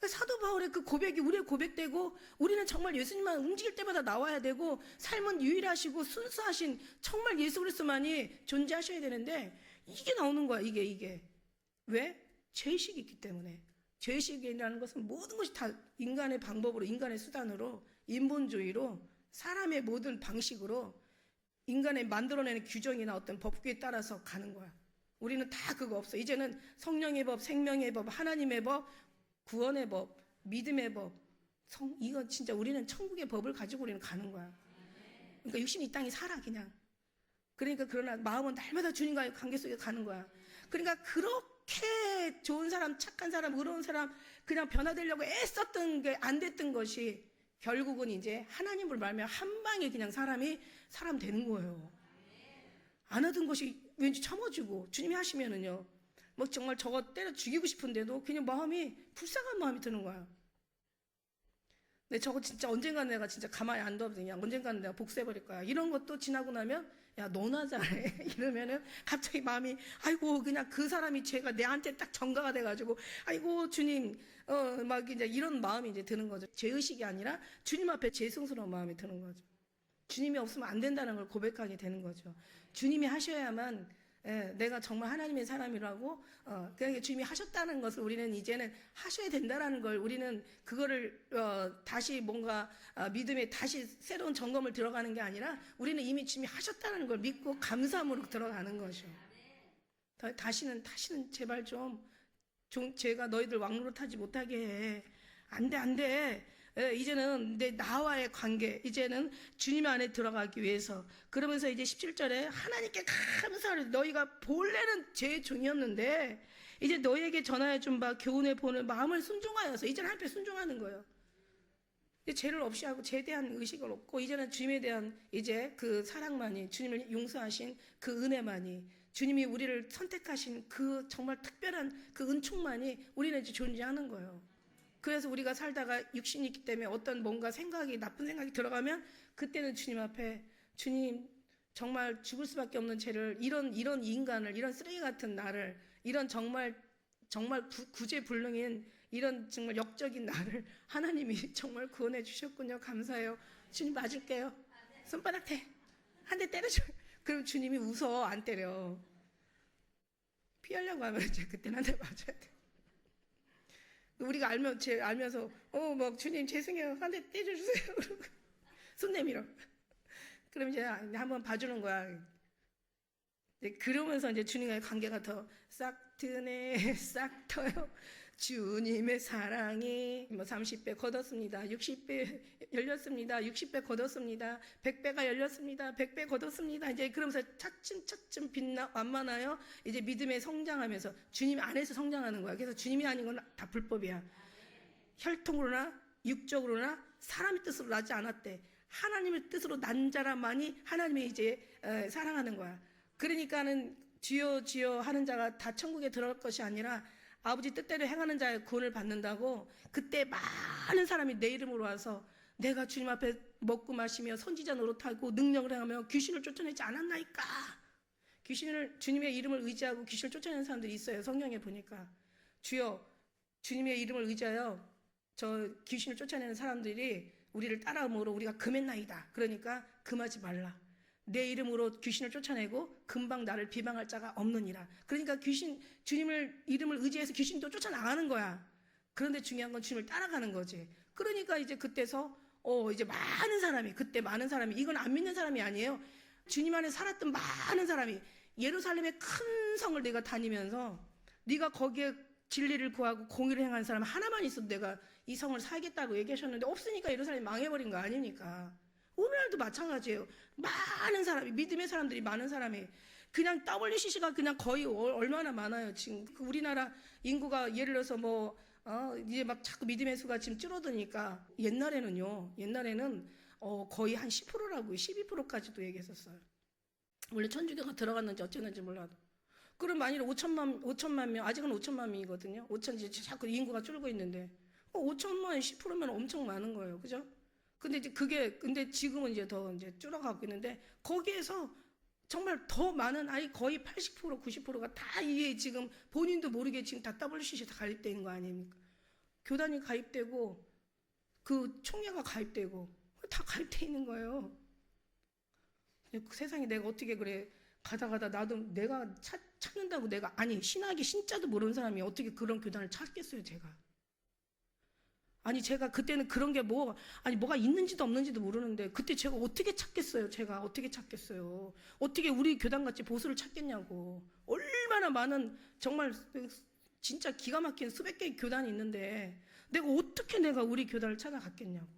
사도 바울의 그 고백이 우리의 고백되고 우리는 정말 예수님만 움직일 때마다 나와야 되고 삶은 유일하시고 순수하신 정말 예수 그리스도만이 존재하셔야 되는데 이게 나오는 거야. 이게 왜? 죄의식이 있기 때문에. 죄의식이라는 것은 모든 것이 다 인간의 방법으로 인간의 수단으로 인본주의로 사람의 모든 방식으로 인간의 만들어내는 규정이나 어떤 법규에 따라서 가는 거야. 우리는 다 그거 없어. 이제는 성령의 법, 생명의 법, 하나님의 법, 구원의 법, 믿음의 법, 이거 진짜 우리는 천국의 법을 가지고 우리는 가는 거야. 그러니까 육신이 이 땅에 살아 그냥. 그러니까 그러나 마음은 날마다 주님과의 관계 속에 가는 거야. 그러니까 그렇게 좋은 사람, 착한 사람, 의로운 사람 그냥 변화되려고 애썼던 게 안 됐던 것이 결국은 이제 하나님을 말하면 한 방에 그냥 사람이 사람 되는 거예요. 안 하던 것이 왠지 참아지고 주님이 하시면은요. 뭐 정말 저거 때려 죽이고 싶은데도 그냥 마음이 불쌍한 마음이 드는 거야. 근데 저거 진짜 언젠가는 내가 진짜 가만히 안 둬도 그냥 언젠가는 내가 복수해버릴 거야. 이런 것도 지나고 나면 야 너나 잘해 이러면은 갑자기 마음이 아이고 그냥 그 사람이 죄가 내한테 딱 전가가 돼가지고 아이고 주님 막 이제 이런 마음이 이제 드는 거죠. 죄의식이 아니라 주님 앞에 죄송스러운 마음이 드는 거죠. 주님이 없으면 안 된다는 걸 고백하게 되는 거죠. 주님이 하셔야만 내가 정말 하나님의 사람이라고 그러니까 주님이 하셨다는 것을 우리는 이제는 하셔야 된다라는 걸 우리는 그거를 다시 뭔가 믿음에 다시 새로운 점검을 들어가는 게 아니라 우리는 이미 주님이 하셨다는 걸 믿고 감사함으로 들어가는 거죠. 다시는 제발 좀 죄가 너희들 왕노릇하지 못하게 해. 안 돼. 이제는 나와의 관계, 이제는 주님 안에 들어가기 위해서. 그러면서 이제 17절에 하나님께 감사를 너희가 본래는 죄의 종이었는데 이제 너희에게 전하여 준 바 교훈에 보는 마음을 순종하여서 이제는 하나님께 순종하는 거예요. 죄를 없이 하고 죄에 대한 의식을 없고 이제는 주님에 대한 이제 그 사랑만이 주님을 용서하신 그 은혜만이 주님이 우리를 선택하신 그 정말 특별한 그 은총만이 우리는 이제 존재하는 거예요. 그래서 우리가 살다가 육신이 있기 때문에 어떤 뭔가 생각이 나쁜 생각이 들어가면 그때는 주님 앞에 주님 정말 죽을 수밖에 없는 죄를 이런 인간을 이런 쓰레기 같은 나를 이런 정말 구제불능인 이런 정말 역적인 나를 하나님이 정말 구원해 주셨군요. 감사해요. 주님 맞을게요. 손바닥 한 대 때려줘요. 그럼 주님이 웃어. 안 때려. 피하려고 하면 이제 그때는 한 대 맞아야 돼. 우리가 알면서 막 주님 죄송해요. 한 대 때려주세요. 손 내밀어. 그럼 이제 한번 봐주는 거야. 그러면서 이제 주님과의 관계가 더 싹 트네 싹 터요. 주님의 사랑이 30배 거뒀습니다. 60배 열렸습니다. 60배 거뒀습니다. 100배가 열렸습니다. 100배 거뒀습니다. 이제 그러면서 차츰 완만하여 이제 믿음에 성장하면서 주님 안에서 성장하는 거야. 그래서 주님이 아닌 건 다 불법이야. 혈통으로나 육적으로나 사람의 뜻으로 나지 않았대. 하나님의 뜻으로 난 자라만이 하나님의 이제 사랑하는 거야. 그러니까는 주여 주여 하는 자가 다 천국에 들어갈 것이 아니라 아버지 뜻대로 행하는 자의 구원을 받는다고. 그때 많은 사람이 내 이름으로 와서 내가 주님 앞에 먹고 마시며 선지자 노릇하고 능력을 행하며 귀신을 쫓아내지 않았나이까. 귀신을, 주님의 이름을 의지하고 귀신을 쫓아내는 사람들이 있어요. 성경에 보니까. 주여 주님의 이름을 의지하여 저 귀신을 쫓아내는 사람들이 우리를 따라오므로 우리가 금했나이다. 그러니까 금하지 말라. 내 이름으로 귀신을 쫓아내고 금방 나를 비방할 자가 없느니라. 그러니까 주님을 이름을 의지해서 귀신도 쫓아나가는 거야. 그런데 중요한 건 주님을 따라가는 거지. 그러니까 이제 그때서 이제 그때 많은 사람이, 이건 안 믿는 사람이 아니에요. 주님 안에 살았던 많은 사람이, 예루살렘의 큰 성을 내가 다니면서 네가 거기에 진리를 구하고 공의를 행하는 사람 하나만 있어도 내가 이 성을 살겠다고 얘기하셨는데 없으니까 예루살렘이 망해버린 거 아닙니까? 오늘날도 마찬가지예요. 많은 사람이, 믿음의 사람들이, 많은 사람이 그냥 WCC가 그냥 거의 얼마나 많아요. 지금 우리나라 인구가 예를 들어서 이제 막 자꾸 믿음의 수가 지금 줄어드니까 옛날에는 거의 한 10%라고 12%까지도 얘기했었어요. 원래 천주교가 들어갔는지 어쩌는지 몰라도. 그럼 만일 5천만 명, 아직은 5천만 명이거든요. 5천, 이제 자꾸 인구가 줄고 있는데 5천만 10%면 엄청 많은 거예요. 그죠? 근데 지금은 이제 더 이제 줄어가고 있는데, 거기에서 정말 더 많은, 거의 80%, 90%가 다 이게 지금 본인도 모르게 지금 다 WCC 다 가입되는 거 아닙니까? 교단이 가입되고, 그 총회가 가입되고, 다 가입돼 있는 거예요. 세상에 내가 어떻게 그래. 가다 나도 내가 찾는다고 신학이 신자도 모르는 사람이 어떻게 그런 교단을 찾겠어요, 제가. 제가 그때는 그런 게 뭐가 있는지도 없는지도 모르는데, 그때 제가 어떻게 찾겠어요? 어떻게 우리 교단같이 보수를 찾겠냐고. 얼마나 많은, 정말 진짜 기가 막힌 수백 개의 교단이 있는데, 어떻게 내가 우리 교단을 찾아갔겠냐고.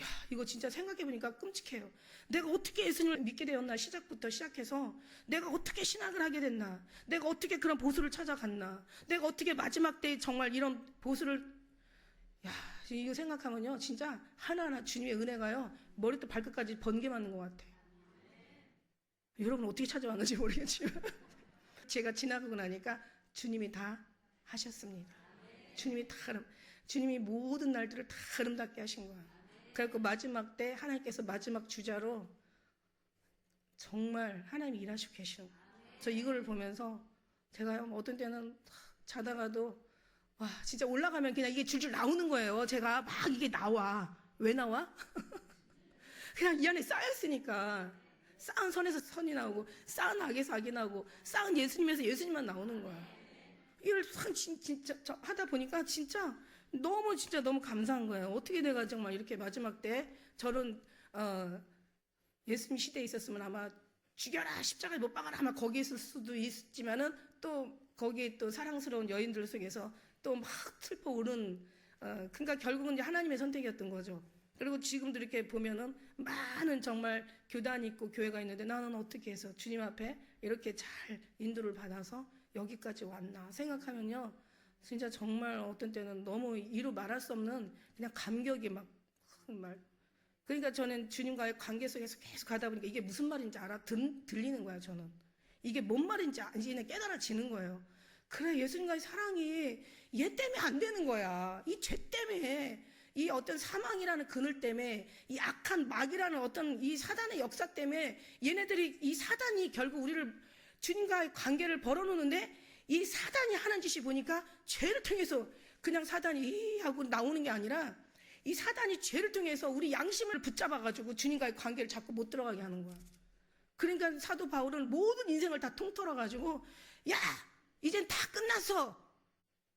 야, 이거 진짜 생각해보니까 끔찍해요. 내가 어떻게 예수님을 믿게 되었나, 시작부터 시작해서 내가 어떻게 신학을 하게 됐나, 내가 어떻게 그런 보수를 찾아갔나, 내가 어떻게 마지막 때에 정말 이런 보수를, 이거 생각하면요 진짜 하나하나 주님의 은혜가요 머리부터 발끝까지 번개 맞는 것 같아요. 여러분 어떻게 찾아왔는지 모르겠지만 제가 지나가고 나니까 주님이 다 하셨습니다. 주님이 모든 날들을 다 아름답게 하신 거야. 그래서 마지막 때 하나님께서 마지막 주자로 정말 하나님이 일하시고 계시는 거예요. 저 이거를 보면서 제가 어떤 때는 자다가도 진짜 올라가면 그냥 이게 줄줄 나오는 거예요. 제가 막 이게 나와. 왜 나와? 그냥 이 안에 쌓였으니까. 쌓은 선에서 선이 나오고, 쌓은 악에서 악이 나오고, 쌓은 예수님에서 예수님만 나오는 거야. 이걸 진짜 하다 보니까 진짜 너무 감사한 거예요. 어떻게 내가 정말 이렇게 마지막 때 저런 예수님 시대에 있었으면 아마 죽여라, 십자가에 못 박아라, 아마 거기 있을 수도 있지만은 또 거기에 또 사랑스러운 여인들 속에서 또 막 슬퍼 오는, 그러니까 결국은 이제 하나님의 선택이었던 거죠. 그리고 지금도 이렇게 보면은 많은 정말 교단이 있고 교회가 있는데, 나는 어떻게 해서 주님 앞에 이렇게 잘 인도를 받아서 여기까지 왔나 생각하면요 진짜 정말 어떤 때는 너무 이루 말할 수 없는 그냥 감격이 그러니까 저는 주님과의 관계 속에서 계속 가다 보니까 이게 무슨 말인지 들리는 거야. 저는 이게 뭔 말인지 이제 깨달아지는 거예요. 그래, 예수님과의 사랑이 얘 때문에 안 되는 거야. 이 죄 때문에, 이 어떤 사망이라는 그늘 때문에, 이 악한 마귀라는 어떤 이 사단의 역사 때문에, 얘네들이, 이 사단이 결국 우리를 주님과의 관계를 벌어놓는데, 이 사단이 하는 짓이 보니까 죄를 통해서 그냥 사단이 하고 나오는 게 아니라, 이 사단이 죄를 통해서 우리 양심을 붙잡아가지고 주님과의 관계를 자꾸 못 들어가게 하는 거야. 그러니까 사도 바울은 모든 인생을 다 통틀어가지고, 야, 이젠 다 끝났어.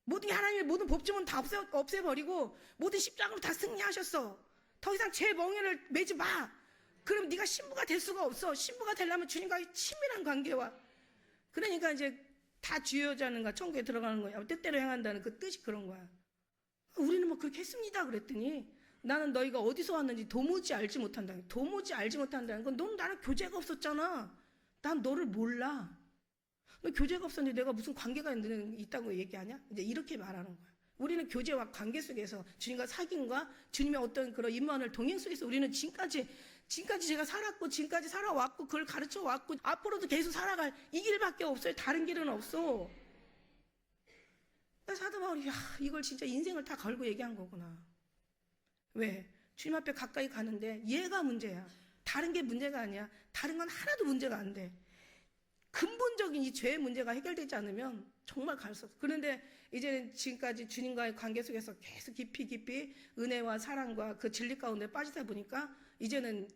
하나님의 모든 법칙은 다 없애버리고 모든 십자가로 다 승리하셨어. 더 이상 죄 멍에를 매지 마. 그럼 네가 신부가 될 수가 없어. 신부가 되려면 주님과의 친밀한 관계와, 그러니까 이제 다 주여자는가 천국에 들어가는 거야. 뜻대로 행한다는 그 뜻이 그런 거야. 우리는 그렇게 했습니다 그랬더니, 나는 너희가 어디서 왔는지 도무지 알지 못한다는 건, 넌 나랑 교제가 없었잖아. 난 너를 몰라. 너 교제가 없었는데 내가 무슨 관계가 있다고 얘기하냐? 이제 이렇게 말하는 거야. 우리는 교제와 관계 속에서 주님과 사귐과 주님의 어떤 그런 임무를 동행 속에서 우리는 지금까지 제가 살았고 지금까지 살아왔고 그걸 가르쳐 왔고 앞으로도 계속 살아갈 이 길밖에 없어요. 다른 길은 없어. 사도 바울이 이걸 진짜 인생을 다 걸고 얘기한 거구나. 왜? 주님 앞에 가까이 가는데 얘가 문제야. 다른 게 문제가 아니야. 다른 건 하나도 문제가 안 돼. 근본적인 이 죄의 문제가 해결되지 않으면 정말 갈 수 없어. 그런데 이제는 지금까지 주님과의 관계 속에서 계속 깊이 은혜와 사랑과 그 진리 가운데 빠지다 보니까 이제는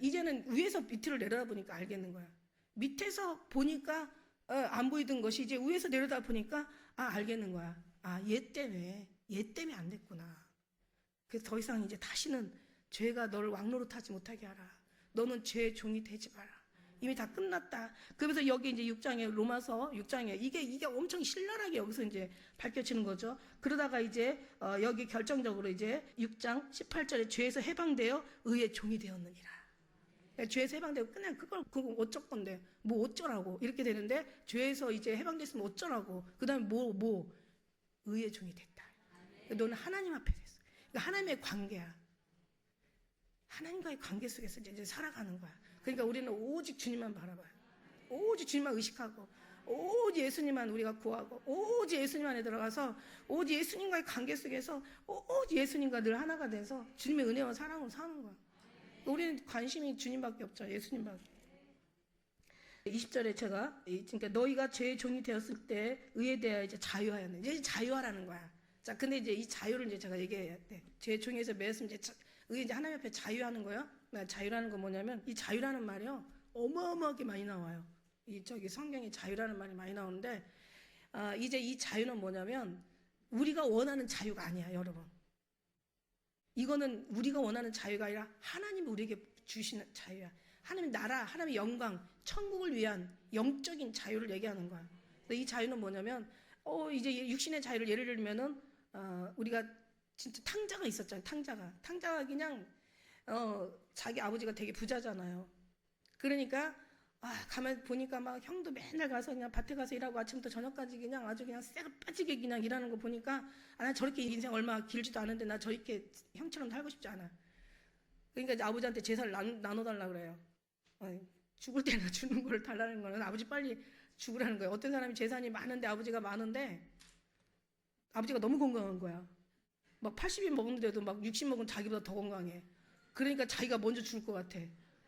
위에서 밑으로 내려다 보니까 알겠는 거야. 밑에서 보니까 안 보이던 것이 이제 위에서 내려다 보니까 알겠는 거야. 얘 때문에 안 됐구나. 그래서 더 이상 이제 다시는 죄가 너를 왕노릇하지 못하게 하라. 너는 죄의 종이 되지 마라. 이미 다 끝났다. 그러면서 여기 이제 6장에 로마서 6장에 이게 엄청 신랄하게 여기서 이제 밝혀지는 거죠. 그러다가 이제 여기 결정적으로 이제 6장 18절에 죄에서 해방되어 의의 종이 되었느니라. 죄에서 해방되고 그냥 그거 어쩔 건데 뭐 어쩌라고 이렇게 되는데 죄에서 이제 해방됐으면 어쩌라고 그다음에 뭐 의의 종이 됐다. 너는 하나님 앞에 됐어. 그러니까 하나님의 관계야. 하나님과의 관계 속에서 이제 살아가는 거야. 그러니까 우리는 오직 주님만 바라봐요. 오직 주님만 의식하고 오직 예수님만 우리가 구하고 오직 예수님 안에 들어가서 오직 예수님과의 관계 속에서 오직 예수님과 늘 하나가 돼서 주님의 은혜와 사랑으로 사는 거야. 우리는 관심이 주님밖에 없죠. 예수님밖에. 20절에 제가 그러니까 너희가 죄의 종이 되었을 때 의에 대하여 이제 자유하였네. 이제 자유하라는 거야. 자, 근데 이제 이 자유를 이제 제가 얘기해야 돼. 죄의 종에서 매였으면 이제 하나님 앞에 자유하는 거요. 자유라는 건 뭐냐면 이 자유라는 말이요 어마어마하게 많이 나와요. 저기 성경에 자유라는 말이 많이 나오는데 이제 이 자유는 뭐냐면 우리가 원하는 자유가 아니야, 여러분. 이거는 우리가 원하는 자유가 아니라 하나님이 우리에게 주시는 자유야. 하나님의 나라, 하나님의 영광, 천국을 위한 영적인 자유를 얘기하는 거야. 이 자유는 뭐냐면 이제 육신의 자유를 예를 들면은 우리가 진짜 탕자가 있었잖아요. 탕자가 그냥 자기 아버지가 되게 부자잖아요. 그러니까 가만 보니까 막 형도 맨날 가서 그냥 밭에 가서 일하고 아침부터 저녁까지 그냥 아주 그냥 쎄가 빠지게 그냥 일하는 거 보니까 나 저렇게 인생 얼마 길지도 않은데 나 저렇게 형처럼 살고 싶지 않아. 그러니까 이제 아버지한테 재산을 나눠달라 그래요. 죽을 때나 주는 걸 달라는 거는 아버지 빨리 죽으라는 거예요. 어떤 사람이 재산이 많은데 아버지가 많은데 아버지가 너무 건강한 거야. 막 80이 먹는데도 막 60 먹은 자기보다 더 건강해. 그러니까 자기가 먼저 죽을 것 같아.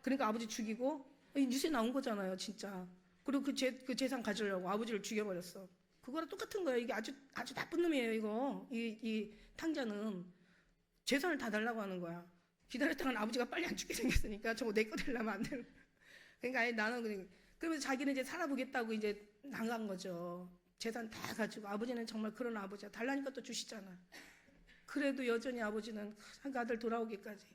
그러니까 아버지 죽이고 뉴스에 나온 거잖아요, 진짜. 그리고 그 재산 가지려고 아버지를 죽여버렸어. 그거랑 똑같은 거예요. 이게 아주 나쁜 놈이에요, 이거. 이 탕자는 재산을 다 달라고 하는 거야. 기다렸다간 아버지가 빨리 안 죽게 생겼으니까 저거 내 거 되려면 안 되는 거야. 그러니까 나는 그러면서 자기는 이제 살아보겠다고 이제 나간 거죠. 재산 다 가지고. 아버지는 정말 그런 아버지야. 달라니까 또 주시잖아. 그래도 여전히 아버지는 한 아들 돌아오기까지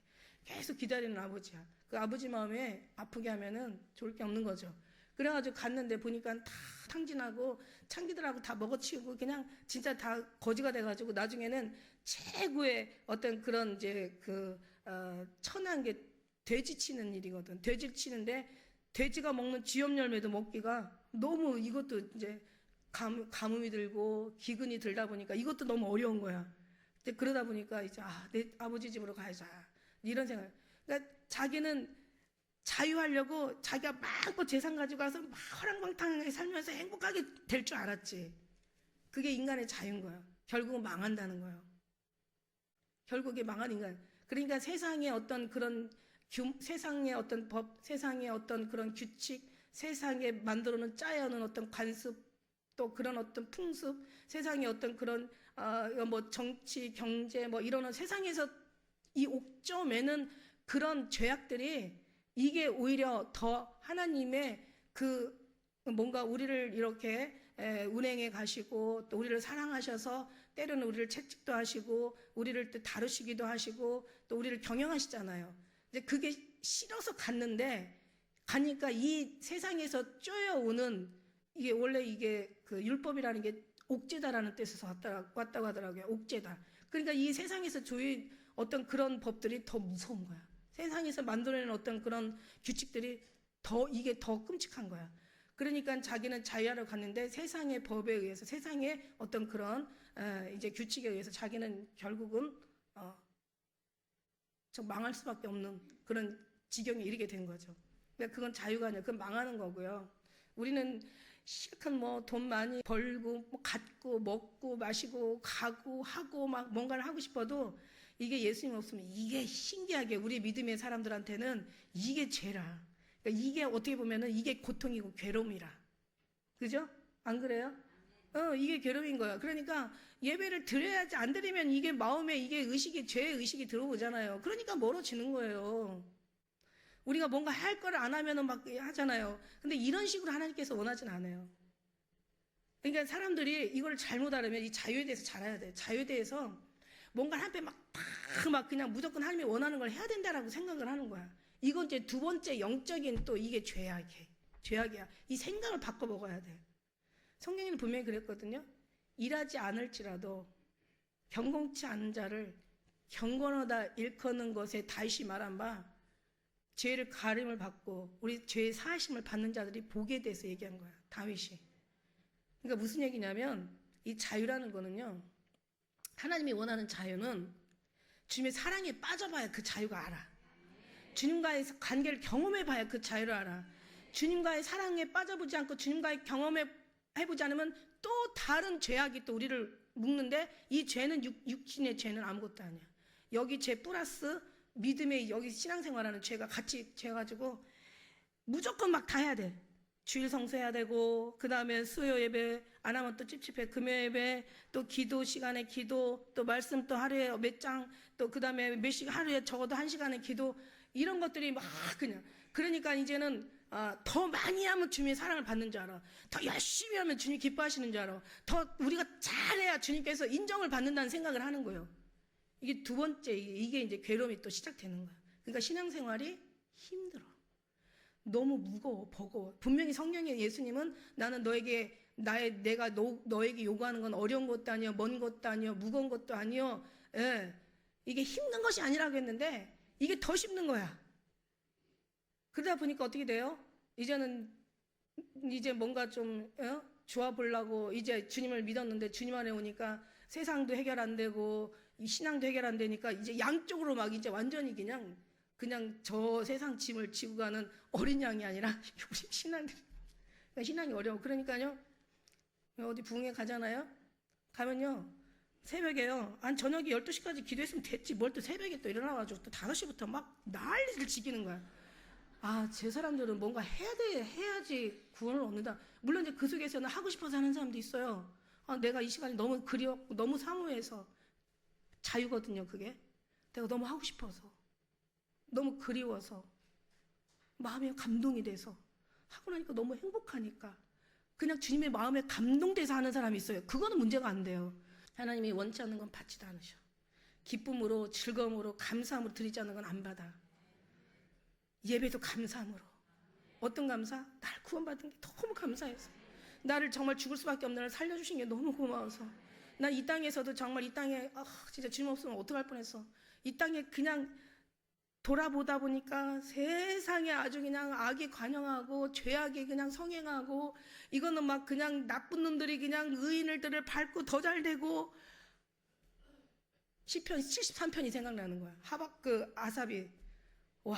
계속 기다리는 아버지야. 그 아버지 마음에 아프게 하면은 좋을 게 없는 거죠. 그래가지고 갔는데 보니까 다 탕진하고 창기들하고 다 먹어치우고 그냥 진짜 다 거지가 돼가지고 나중에는 최고의 어떤 그런 이제 천한 게 돼지 치는 일이거든. 돼지를 치는데 돼지가 먹는 쥐염 열매도 먹기가 너무 이것도 이제 가뭄이 들고 기근이 들다 보니까 이것도 너무 어려운 거야. 그러다 보니까 이제 내 아버지 집으로 가야지 이런 생각. 그러니까 자기는 자유하려고 자기가 마음껏 재산 가지고 가서 막 허랑방탕하게 살면서 행복하게 될 줄 알았지. 그게 인간의 자유인 거야. 결국은 망한다는 거예요. 결국에 망한 인간. 그러니까 세상의 어떤 그런 세상의 어떤 법, 세상의 어떤 그런 규칙, 세상에 만들어놓은 짜여놓은 어떤 관습, 또 그런 어떤 풍습, 세상의 어떤 그런 뭐 정치, 경제 뭐 이런 세상에서 이 옥점에는 그런 죄악들이 이게 오히려 더 하나님의 그 뭔가 우리를 이렇게 운행해 가시고 또 우리를 사랑하셔서 때로는 우리를 채찍도 하시고 우리를 또 다루시기도 하시고 또 우리를 경영하시잖아요. 이제 그게 싫어서 갔는데 가니까 이 세상에서 쪼여오는 이게 원래 이게 그 율법이라는 게 옥죄다라는 뜻에서 왔다고 하더라고요. 옥죄다. 그러니까 이 세상에서 조인 어떤 그런 법들이 더 무서운 거야. 세상에서 만들어내는 어떤 그런 규칙들이 이게 더 끔찍한 거야. 그러니까 자기는 자유하러 갔는데 세상의 법에 의해서, 세상의 어떤 그런 이제 규칙에 의해서 자기는 결국은 저 망할 수밖에 없는 그런 지경에 이르게 된 거죠. 그러니까 그건 자유가 아니라 그건 망하는 거고요. 우리는 실컷 뭐 돈 많이 벌고 뭐 갖고 먹고 마시고 가고 하고 막 뭔가를 하고 싶어도 이게 예수님 없으면 이게 신기하게 우리 믿음의 사람들한테는 이게 죄라. 그러니까 이게 어떻게 보면은 이게 고통이고 괴로움이라. 그죠? 안 그래요? 이게 괴로움인 거야. 그러니까 예배를 드려야지, 안 드리면 이게 마음에 이게 의식이, 죄의 의식이 들어오잖아요. 그러니까 멀어지는 거예요. 우리가 뭔가 할 거를 안 하면은 막 하잖아요. 근데 이런 식으로 하나님께서 원하진 않아요. 그러니까 사람들이 이걸 잘못 알으면 이 자유에 대해서 잘 알아야 돼요. 자유에 대해서 뭔가를 한pe 막 그냥 무조건 하나님이 원하는 걸 해야 된다라고 생각을 하는 거야. 이건 이제 두 번째 영적인 또 이게 죄악이야. 이 생각을 바꿔 먹어야 돼. 성경에는 분명히 그랬거든요. 일하지 않을지라도 경건치 않은 자를 경건하다 일컫는 것에 다시 말한 바 죄를 가림을 받고 우리 죄의 사하심을 받는 자들이 복에 대해서 얘기한 거야. 다윗이. 그러니까 무슨 얘기냐면 이 자유라는 거는요. 하나님이 원하는 자유는 주님의 사랑에 빠져봐야 그 자유가 알아. 주님과의 관계를 경험해봐야 그 자유를 알아. 주님과의 사랑에 빠져보지 않고 주님과의 경험해보지 않으면 또 다른 죄악이 또 우리를 묶는데 이 죄는 육신의 죄는 아무것도 아니야. 여기 죄 플러스 믿음의 여기 신앙생활하는 죄가 같이 죄가지고 무조건 막 다 해야 돼. 주일 성수해야 되고 그 다음에 수요 예배 안 하면 또 찝찝해. 금요 예배 또 기도 시간에 기도 또 말씀 또 하루에 몇 장 또 그 다음에 몇 시간 하루에 적어도 1시간의 기도 이런 것들이 막 그냥 그러니까 이제는 더 많이 하면 주님의 사랑을 받는 줄 알아. 더 열심히 하면 주님 기뻐하시는 줄 알아. 더 우리가 잘해야 주님께서 인정을 받는다는 생각을 하는 거예요. 이게 두 번째 이게 이제 괴로움이 또 시작되는 거야. 그러니까 신앙생활이 힘들어. 너무 무거워, 버거워. 분명히 성경에 예수님은 나는 내가 너에게 요구하는 건 어려운 것도 아니요, 먼 것도 아니요, 무거운 것도 아니요. 예. 이게 힘든 것이 아니라고 했는데 이게 더 힘든 거야. 그러다 보니까 어떻게 돼요? 이제는 이제 뭔가 좀 좋아 보려고 이제 주님을 믿었는데 주님 안에 오니까 세상도 해결 안 되고 이 신앙도 해결 안 되니까 이제 양쪽으로 막 이제 완전히 그냥 저 세상 짐을 지고 가는 어린 양이 아니라 우리 신앙이 어려워. 그러니까요. 어디 부흥회 가잖아요. 가면요. 새벽에요. 저녁에 12시까지 기도했으면 됐지. 뭘 또 새벽에 또 일어나가지고 또 5시부터 막 난리를 지키는 거야. 제 사람들은 뭔가 해야지 구원을 얻는다. 물론 이제 그 속에서는 하고 싶어서 하는 사람도 있어요. 내가 이 시간이 너무 그리웠고 너무 사모해서 자유거든요, 그게. 내가 너무 하고 싶어서. 너무 그리워서. 마음에 감동이 돼서. 하고 나니까 너무 행복하니까. 그냥 주님의 마음에 감동돼서 하는 사람이 있어요. 그거는 문제가 안 돼요. 하나님이 원치 않는 건 받지도 않으셔. 기쁨으로, 즐거움으로, 감사함으로 드리지 않는 건 안 받아. 예배도 감사함으로. 어떤 감사? 날 구원받은 게 너무 감사해서. 나를 정말 죽을 수밖에 없는 날 살려주신 게 너무 고마워서. 난 이 땅에서도 정말 이 땅에 진짜 주님 없으면 어떡할 뻔했어. 이 땅에 그냥 돌아보다 보니까 세상에 아주 그냥 악이 관영하고 죄악이 그냥 성행하고 이거는 막 그냥 나쁜 놈들이 그냥 의인들을 밟고 더 잘되고 시편 73편이 생각나는 거야. 하박그 아삽이 와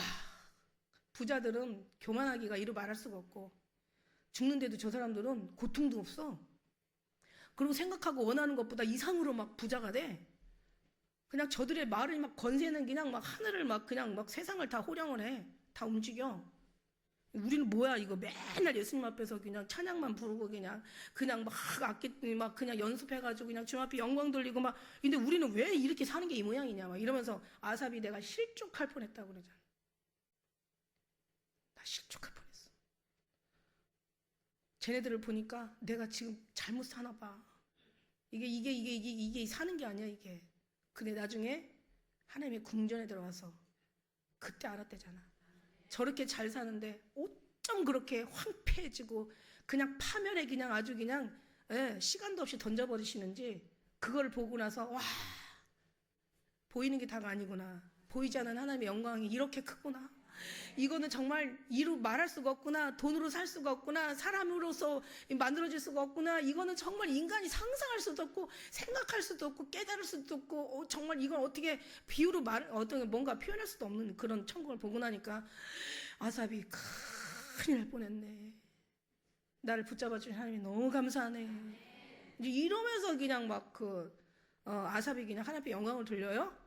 부자들은 교만하기가 이루 말할 수가 없고 죽는데도 저 사람들은 고통도 없어. 그리고 생각하고 원하는 것보다 이상으로 막 부자가 돼. 그냥 저들의 말을 막 건세는 그냥 막 하늘을 막 그냥 막 세상을 다 호령을 해. 다 움직여. 우리는 뭐야 이거 맨날 예수님 앞에서 그냥 찬양만 부르고 그냥 막 악기 막 그냥 연습해가지고 그냥 주님 앞에 영광 돌리고 막 근데 우리는 왜 이렇게 사는 게 이 모양이냐 막 이러면서 아삽이 내가 실족할 뻔했다고 그러잖아. 나 실족할 뻔했어. 쟤네들을 보니까 내가 지금 잘못 사나 봐. 이게 사는 게 아니야 이게. 근데 나중에 하나님의 궁전에 들어와서 그때 알았대잖아. 저렇게 잘 사는데 어쩜 그렇게 황폐해지고 그냥 파멸에 그냥 아주 그냥 시간도 없이 던져버리시는지 그걸 보고 나서 와 보이는 게 다가 아니구나. 보이지 않는 하나님의 영광이 이렇게 크구나. 이거는 정말 이루 말할 수가 없구나. 돈으로 살 수가 없구나. 사람으로서 만들어질 수가 없구나. 이거는 정말 인간이 상상할 수도 없고 생각할 수도 없고 깨달을 수도 없고 정말 이걸 어떻게 비유로 어떤 뭔가 표현할 수도 없는 그런 천국을 보고 나니까 아삽이 큰일 날 뻔했네. 나를 붙잡아 주신 하나님이 너무 감사하네. 이제 이러면서 그냥 막 아삽이 그냥 하나님 앞에 영광을 돌려요.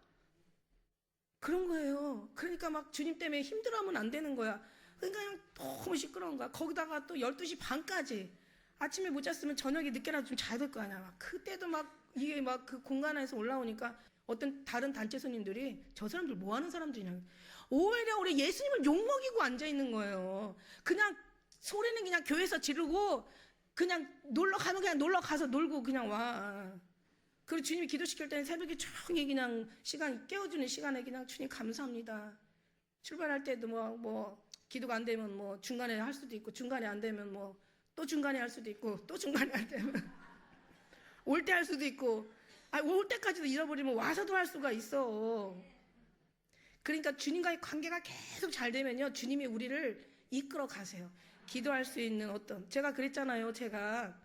그런 거예요. 그러니까 막 주님 때문에 힘들어하면 안 되는 거야. 그러니까 그냥 너무 시끄러운 거야. 거기다가 또 12시 반까지 아침에 못 잤으면 저녁에 늦게라도 좀 자야 될 거 아니야. 막 그때도 막 이게 막 그 공간 안에서 올라오니까 어떤 다른 단체 손님들이 저 사람들 뭐 하는 사람들이냐. 오히려 우리 예수님을 욕먹이고 앉아 있는 거예요. 그냥 소리는 그냥 교회에서 지르고 그냥 놀러 가면 그냥 놀러 가서 놀고 그냥 와. 그리고 주님이 기도시킬 때는 새벽에 조용히 그냥 시간 깨워주는 시간에 그냥 주님 감사합니다. 출발할 때도 뭐 기도가 안 되면 뭐 중간에 할 수도 있고 중간에 안 되면 뭐 또 중간에 할 수도 있고 또 중간에 안 되면 올 때 할 수도 있고 올 때까지도 잃어버리면 와서도 할 수가 있어. 그러니까 주님과의 관계가 계속 잘 되면요 주님이 우리를 이끌어 가세요. 기도할 수 있는 제가 그랬잖아요. 제가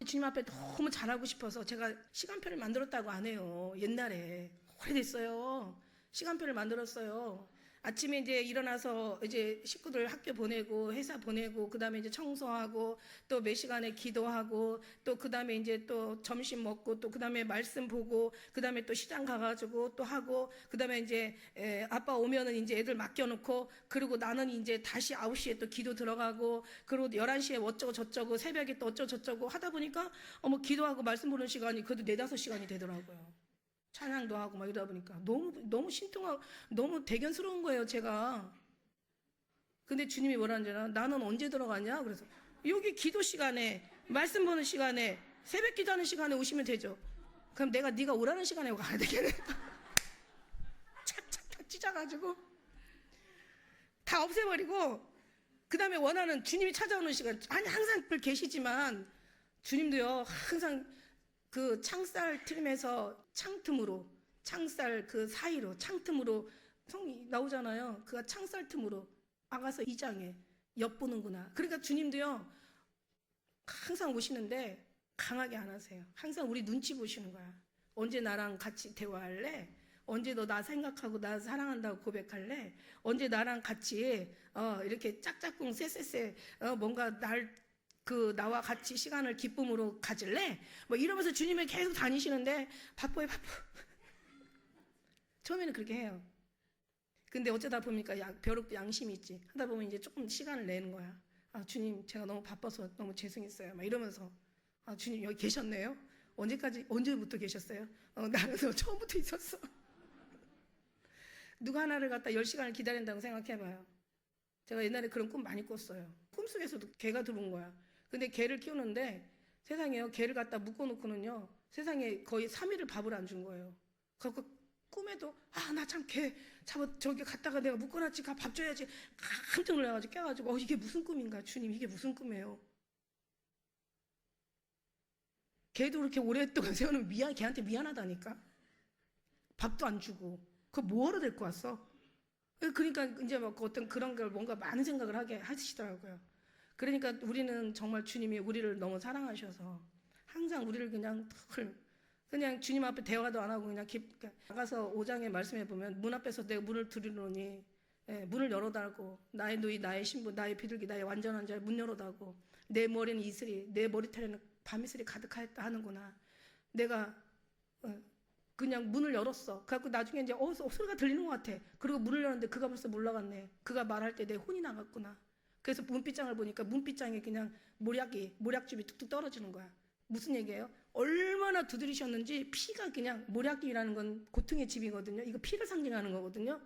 주님 앞에 너무 잘하고 싶어서 제가 시간표를 만들었다고 안 해요. 옛날에 오래됐어요. 시간표를 만들었어요. 아침에 이제 일어나서 이제 식구들 학교 보내고 회사 보내고 그다음에 이제 청소하고 또 몇 시간에 기도하고 또 그다음에 이제 또 점심 먹고 또 그다음에 말씀 보고 그다음에 또 시장 가가지고 또 하고 그다음에 이제 아빠 오면은 이제 애들 맡겨놓고 그리고 나는 이제 다시 9시에 또 기도 들어가고 그리고 11시에 어쩌고 저쩌고 새벽에 또 어쩌고 저쩌고 하다 보니까 기도하고 말씀 보는 시간이 그래도 4-5시간이 되더라고요. 찬양도 하고 막 이러다 보니까 너무 신통하고 너무 대견스러운 거예요, 제가. 근데 주님이 뭐라는 줄 알아? 나는 언제 들어가냐? 그래서 여기 기도 시간에 말씀 보는 시간에 새벽 기도하는 시간에 오시면 되죠. 그럼 내가 네가 오라는 시간에 가야 되겠네. 착착 찢어가지고 다 없애버리고 그 다음에 원하는 주님이 찾아오는 시간 항상 계시지만 주님도요 항상 그 창살 틈에서 창살 그 사이로 창틈으로 성이 나오잖아요. 그가 창살 틈으로 아가서 2장에 엿보는구나. 그러니까 주님도요 항상 오시는데 강하게 안 하세요. 항상 우리 눈치 보시는 거야. 언제 나랑 같이 대화할래? 언제 너 나 생각하고 나 사랑한다고 고백할래? 언제 나랑 같이 이렇게 짝짝꿍 쎄쎄쎄 뭔가 나와 같이 시간을 기쁨으로 가질래? 뭐 이러면서 주님을 계속 다니시는데 바빠요. 처음에는 그렇게 해요. 근데 어쩌다 보니까 벼룩도 양심이 있지. 하다 보면 이제 조금 시간을 내는 거야. 주님 제가 너무 바빠서 너무 죄송했어요. 막 이러면서 주님 여기 계셨네요? 언제부터 계셨어요? 나는 처음부터 있었어. 누가 하나를 갖다 10시간을 기다린다고 생각해봐요. 제가 옛날에 그런 꿈 많이 꿨어요. 꿈속에서도 개가 들어온 거야. 근데 개를 키우는데 세상에요. 개를 갖다 묶어놓고는요. 세상에 거의 3일을 밥을 안 준 거예요. 그래서 꿈에도 나 참 개 저기 갔다가 내가 묶어놨지 밥 줘야지 깜짝 놀라가지고 깨가지고 이게 무슨 꿈인가 주님 이게 무슨 꿈이에요. 걔도 그렇게 오랫동안 세우는 걔한테 미안하다니까. 밥도 안 주고 그거 뭐하러 데리고 왔어? 그러니까 이제 막 어떤 그런 걸 뭔가 많은 생각을 하게 하시더라고요. 그러니까 우리는 정말 주님이 우리를 너무 사랑하셔서 항상 우리를 그냥 주님 앞에 대화도 안 하고 그냥 나가서 5장에 말씀해 보면 문 앞에서 내가 문을 두드리노니 문을 열어달고 나의 누이 나의 신부 나의 비둘기 나의 완전한 자의 문 열어달고 내 머리는 이슬이 내 머리털에는 밤이슬이 가득하였다 하는구나. 내가 그냥 문을 열었어. 그래갖고 나중에 이제 소리가 들리는 것 같아. 그리고 문을 열었는데 그가 벌써 물러갔네. 그가 말할 때 내 혼이 나갔구나. 그래서 문빗장을 보니까 문빗장에 그냥 모략즙이 뚝뚝 떨어지는 거야. 무슨 얘기예요? 얼마나 두드리셨는지 피가 그냥 모략즙이라는 건 고통의 집이거든요. 이거 피를 상징하는 거거든요.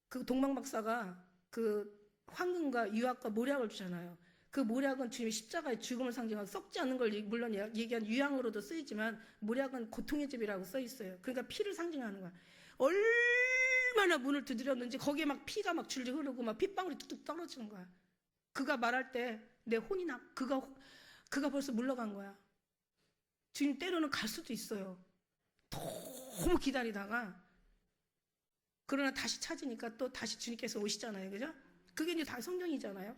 그 동방박사가 그 황금과 유약과 모략을 주잖아요. 그 모략은 주님의 십자가의 죽음을 상징하고 썩지 않는 걸 물론 얘기한 유향으로도 쓰이지만 모략은 고통의 집이라고 써 있어요. 그러니까 피를 상징하는 거야. 얼마나 문을 두드렸는지 거기에 막 피가 막 줄줄 흐르고 막 핏방울이 뚝뚝 떨어지는 거야. 그가 말할 때 내 혼이 그가 벌써 물러간 거야. 주님 때로는 갈 수도 있어요. 너무 기다리다가 그러나 다시 찾으니까 또 다시 주님께서 오시잖아요. 그죠? 그게 이제 다 성경이잖아요.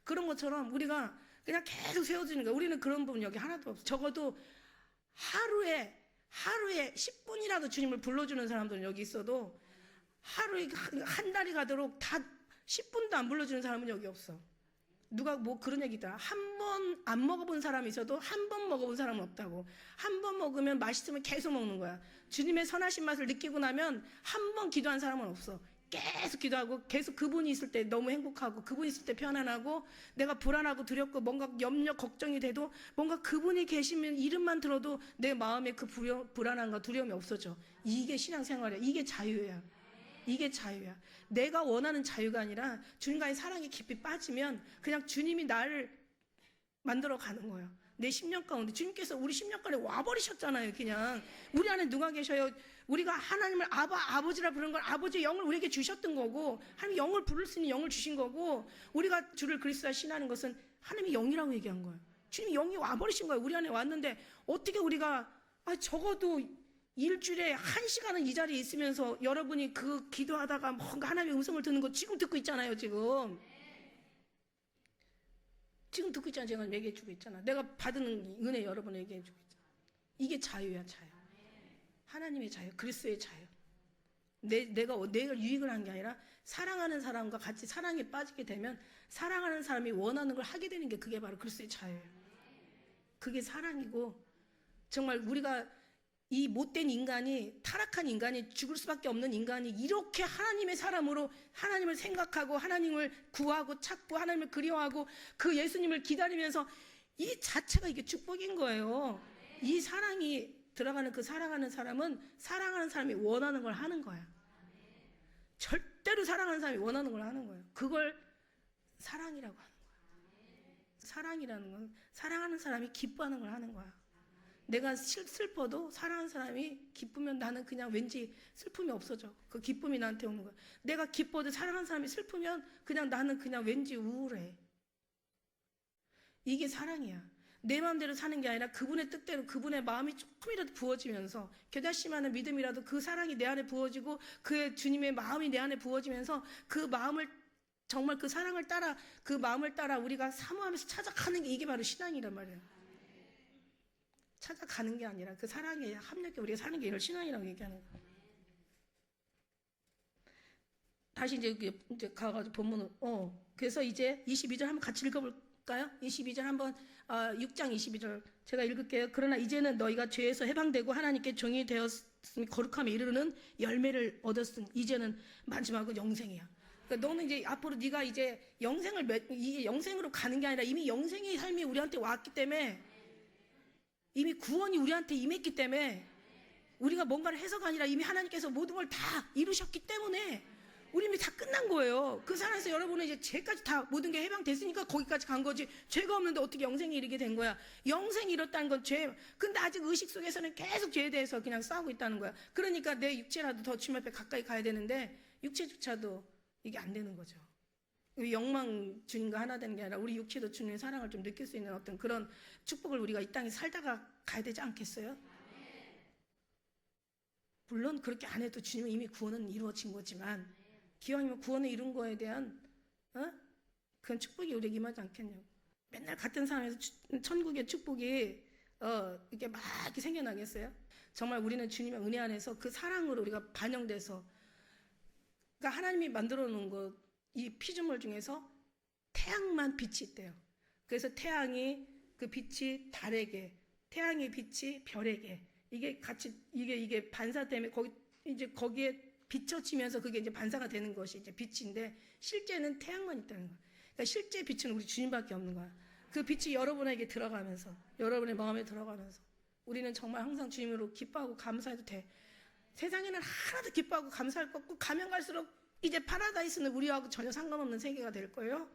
그런 것처럼 우리가 그냥 계속 세워지는 거예요. 우리는 그런 부분 여기 하나도 없어. 적어도 하루에 10분이라도 주님을 불러주는 사람들은 여기 있어도 하루에 한 달이 가도록 다 10분도 안 불러주는 사람은 여기 없어. 누가 뭐 그런 얘기다. 한 번 안 먹어본 사람이 있어도 한 번 먹어본 사람은 없다고. 한 번 먹으면 맛있으면 계속 먹는 거야. 주님의 선하신 맛을 느끼고 나면 한 번 기도한 사람은 없어. 계속 기도하고 계속 그분이 있을 때 너무 행복하고 그분이 있을 때 편안하고 내가 불안하고 두렵고 뭔가 염려 걱정이 돼도 뭔가 그분이 계시면 이름만 들어도 내 마음에 그 불안함과 두려움이 없어져. 이게 신앙생활이야. 이게 자유야. 이게 자유야. 내가 원하는 자유가 아니라 주님과의 사랑에 깊이 빠지면 그냥 주님이 나를 만들어 가는 거예요. 내 10년 가운데 주님께서 우리 10년간에 와버리셨잖아요. 그냥 우리 안에 누가 계셔요? 우리가 하나님을 아버지라 부르는 건 아버지의 영을 우리에게 주셨던 거고 하나님 영을 부를 수 있는 영을 주신 거고 우리가 주를 그리스도라 신하는 것은 하나님이 영이라고 얘기한 거예요. 주님이 영이 와버리신 거예요. 우리 안에 왔는데 어떻게 우리가 적어도 일주일에 1시간은 이 자리에 있으면서 여러분이 그 기도하다가 뭔가 하나님의 음성을 듣는 거 지금 듣고 있잖아요. 지금 듣고 있잖아요. 제가 얘기해주고 있잖아. 내가 받은 은혜 여러분에게 얘기해주고 있잖아. 이게 자유야. 자유. 하나님의 자유, 그리스도의 자유. 내가 유익을 한 게 아니라 사랑하는 사람과 같이 사랑에 빠지게 되면 사랑하는 사람이 원하는 걸 하게 되는 게 그게 바로 그리스도의 자유예요. 그게 사랑이고 정말 우리가 이 못된 인간이 타락한 인간이 죽을 수밖에 없는 인간이 이렇게 하나님의 사람으로 하나님을 생각하고 하나님을 구하고 찾고 하나님을 그리워하고 그 예수님을 기다리면서 이 자체가 이게 축복인 거예요. 이 사랑이 들어가는 그 사랑하는 사람은 사랑하는 사람이 원하는 걸 하는 거야. 절대로 사랑하는 사람이 원하는 걸 하는 거예요. 그걸 사랑이라고 하는 거야. 사랑이라는 건 사랑하는 사람이 기뻐하는 걸 하는 거야. 내가 슬퍼도 사랑하는 사람이 기쁘면 나는 그냥 왠지 슬픔이 없어져. 그 기쁨이 나한테 오는 거야. 내가 기뻐도 사랑하는 사람이 슬프면 그냥 나는 그냥 왠지 우울해. 이게 사랑이야. 내 마음대로 사는 게 아니라 그분의 뜻대로 그분의 마음이 조금이라도 부어지면서 겨자씨만한 믿음이라도 그 사랑이 내 안에 부어지고 그 주님의 마음이 내 안에 부어지면서 그 마음을 정말 그 사랑을 따라 그 마음을 따라 우리가 사모하면서 찾아가는 게 이게 바로 신앙이란 말이에요. 찾아가는 게 아니라 그 사랑에 합력해 우리가 사는 게 이걸 신앙이라고 얘기하는 거예요. 다시 이제 가가지고 본문으로 그래서 이제 22절 한번 같이 읽어볼까요? 22절 한번 6장 22절 제가 읽을게요. 그러나 이제는 너희가 죄에서 해방되고 하나님께 종이 되었으니 거룩함에 이르는 열매를 얻었으니 이제는 마지막은 영생이야. 그러니까 너는 이제 앞으로 네가 이제 이게 영생으로 가는 게 아니라 이미 영생의 삶이 우리한테 왔기 때문에 이미 구원이 우리한테 임했기 때문에 우리가 뭔가를 해서가 아니라 이미 하나님께서 모든 걸 다 이루셨기 때문에 우리 이미 다 끝난 거예요. 그 산에서 여러분은 이제 죄까지 다 모든 게 해방됐으니까 거기까지 간 거지. 죄가 없는데 어떻게 영생에 이르게 된 거야. 영생이 이뤘다는 건 죄. 근데 아직 의식 속에서는 계속 죄에 대해서 그냥 싸우고 있다는 거야. 그러니까 내 육체라도 더 주님 앞에 가까이 가야 되는데 육체조차도 이게 안 되는 거죠. 영망 주님과 하나 되는 게 아니라 우리 육체도 주님의 사랑을 좀 느낄 수 있는 어떤 그런 축복을 우리가 이 땅에 살다가 가야 되지 않겠어요? 물론 그렇게 안 해도 주님은 이미 구원은 이루어진 거지만 기왕이면 구원을 이룬 거에 대한 그런 축복이 우리에게 임하지 않겠냐고. 맨날 같은 상황에서 천국의 축복이 이렇게 막 이렇게 생겨나겠어요? 정말 우리는 주님의 은혜 안에서 그 사랑으로 우리가 반영돼서 그러니까 하나님이 만들어 놓은 것 이 피조물 중에서 태양만 빛이 있대요. 그래서 태양이 그 빛이 달에게, 태양의 빛이 별에게 이게 같이 이게 반사 때문에 거기에 비춰지면서 그게 이제 반사가 되는 것이 이제 빛인데 실제는 태양만 있다는 거야. 그러니까 실제 빛은 우리 주님밖에 없는 거야. 그 빛이 여러분에게 들어가면서 여러분의 마음에 들어가면서 우리는 정말 항상 주님으로 기뻐하고 감사해도 돼. 세상에는 하나도 기뻐하고 감사할 것 없고 가면 갈수록 이제 파라다이스는 우리하고 전혀 상관없는 세계가 될 거예요.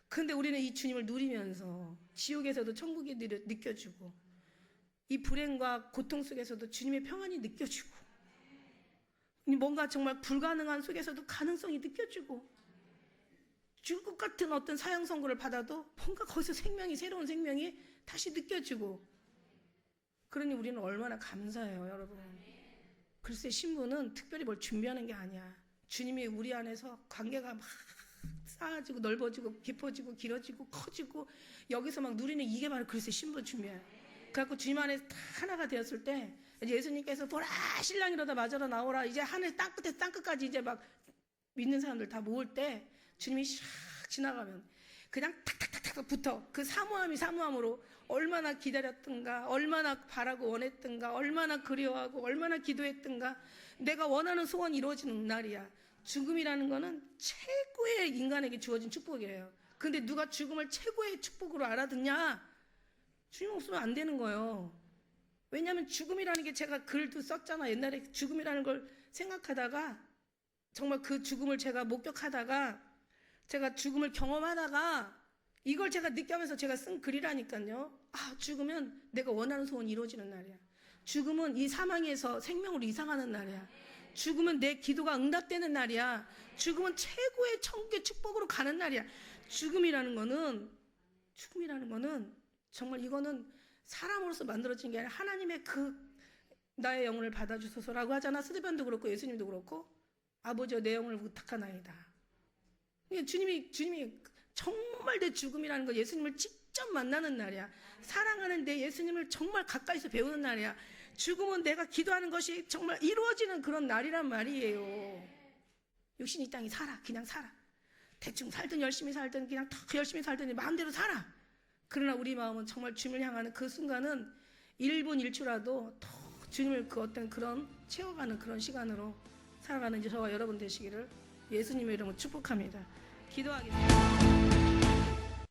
근데 우리는 이 주님을 누리면서 지옥에서도 천국이 느껴지고 이 불행과 고통 속에서도 주님의 평안이 느껴지고 뭔가 정말 불가능한 속에서도 가능성이 느껴지고 죽을 것 같은 어떤 사형 선고를 받아도 뭔가 거기서 새로운 생명이 다시 느껴지고 그러니 우리는 얼마나 감사해요, 여러분. 글쎄 신부는 특별히 뭘 준비하는 게 아니야. 주님이 우리 안에서 관계가 막 쌓아지고 넓어지고 깊어지고 길어지고 커지고 여기서 막 누리는 이게 바로 그리스도의 신부춤이에요. 그래갖고 주님 안에서 다 하나가 되었을 때 예수님께서 보라 신랑이로다 맞아라 나오라 이제 하늘 땅끝에서 땅끝까지 이제 막 믿는 사람들 다 모을 때 주님이 샥 지나가면 그냥 탁탁탁탁 붙어. 그 사모함이 사모함으로 얼마나 기다렸던가, 얼마나 바라고 원했던가, 얼마나 그리워하고 얼마나 기도했던가. 내가 원하는 소원이 이루어지는 날이야. 죽음이라는 거는 최고의 인간에게 주어진 축복이에요. 근데 누가 죽음을 최고의 축복으로 알아듣냐? 주님 없으면 안 되는 거예요. 왜냐하면 죽음이라는 게 제가 글도 썼잖아. 옛날에 죽음이라는 걸 생각하다가 정말 그 죽음을 제가 목격하다가 제가 죽음을 경험하다가 이걸 제가 느끼면서 제가 쓴 글이라니까요. 아, 죽으면 내가 원하는 소원이 이루어지는 날이야. 죽음은 이 사망에서 생명으로 이상하는 날이야. 죽으면 내 기도가 응답되는 날이야. 죽음은 최고의 천국의 축복으로 가는 날이야. 죽음이라는 거는 정말 이거는 사람으로서 만들어진 게 아니라 하나님의 그 나의 영혼을 받아주소서라고 하잖아. 스데반도 그렇고 예수님도 그렇고 아버지여 내 영혼을 부탁하나이다. 주님이 정말 내 죽음이라는 거 예수님을 직접 만나는 날이야. 사랑하는 내 예수님을 정말 가까이서 배우는 날이야. 죽음은 내가 기도하는 것이 정말 이루어지는 그런 날이란 말이에요. 육신 이 땅이 살아. 그냥 살아. 대충 살든 열심히 살든 그냥 더 열심히 살든 마음대로 살아. 그러나 우리 마음은 정말 주님을 향하는 그 순간은 1분 1초라도 더 주님을 그 어떤 그런 채워가는 그런 시간으로 살아가는 저와 여러분 되시기를 예수님의 이름으로 축복합니다. 기도하겠습니다.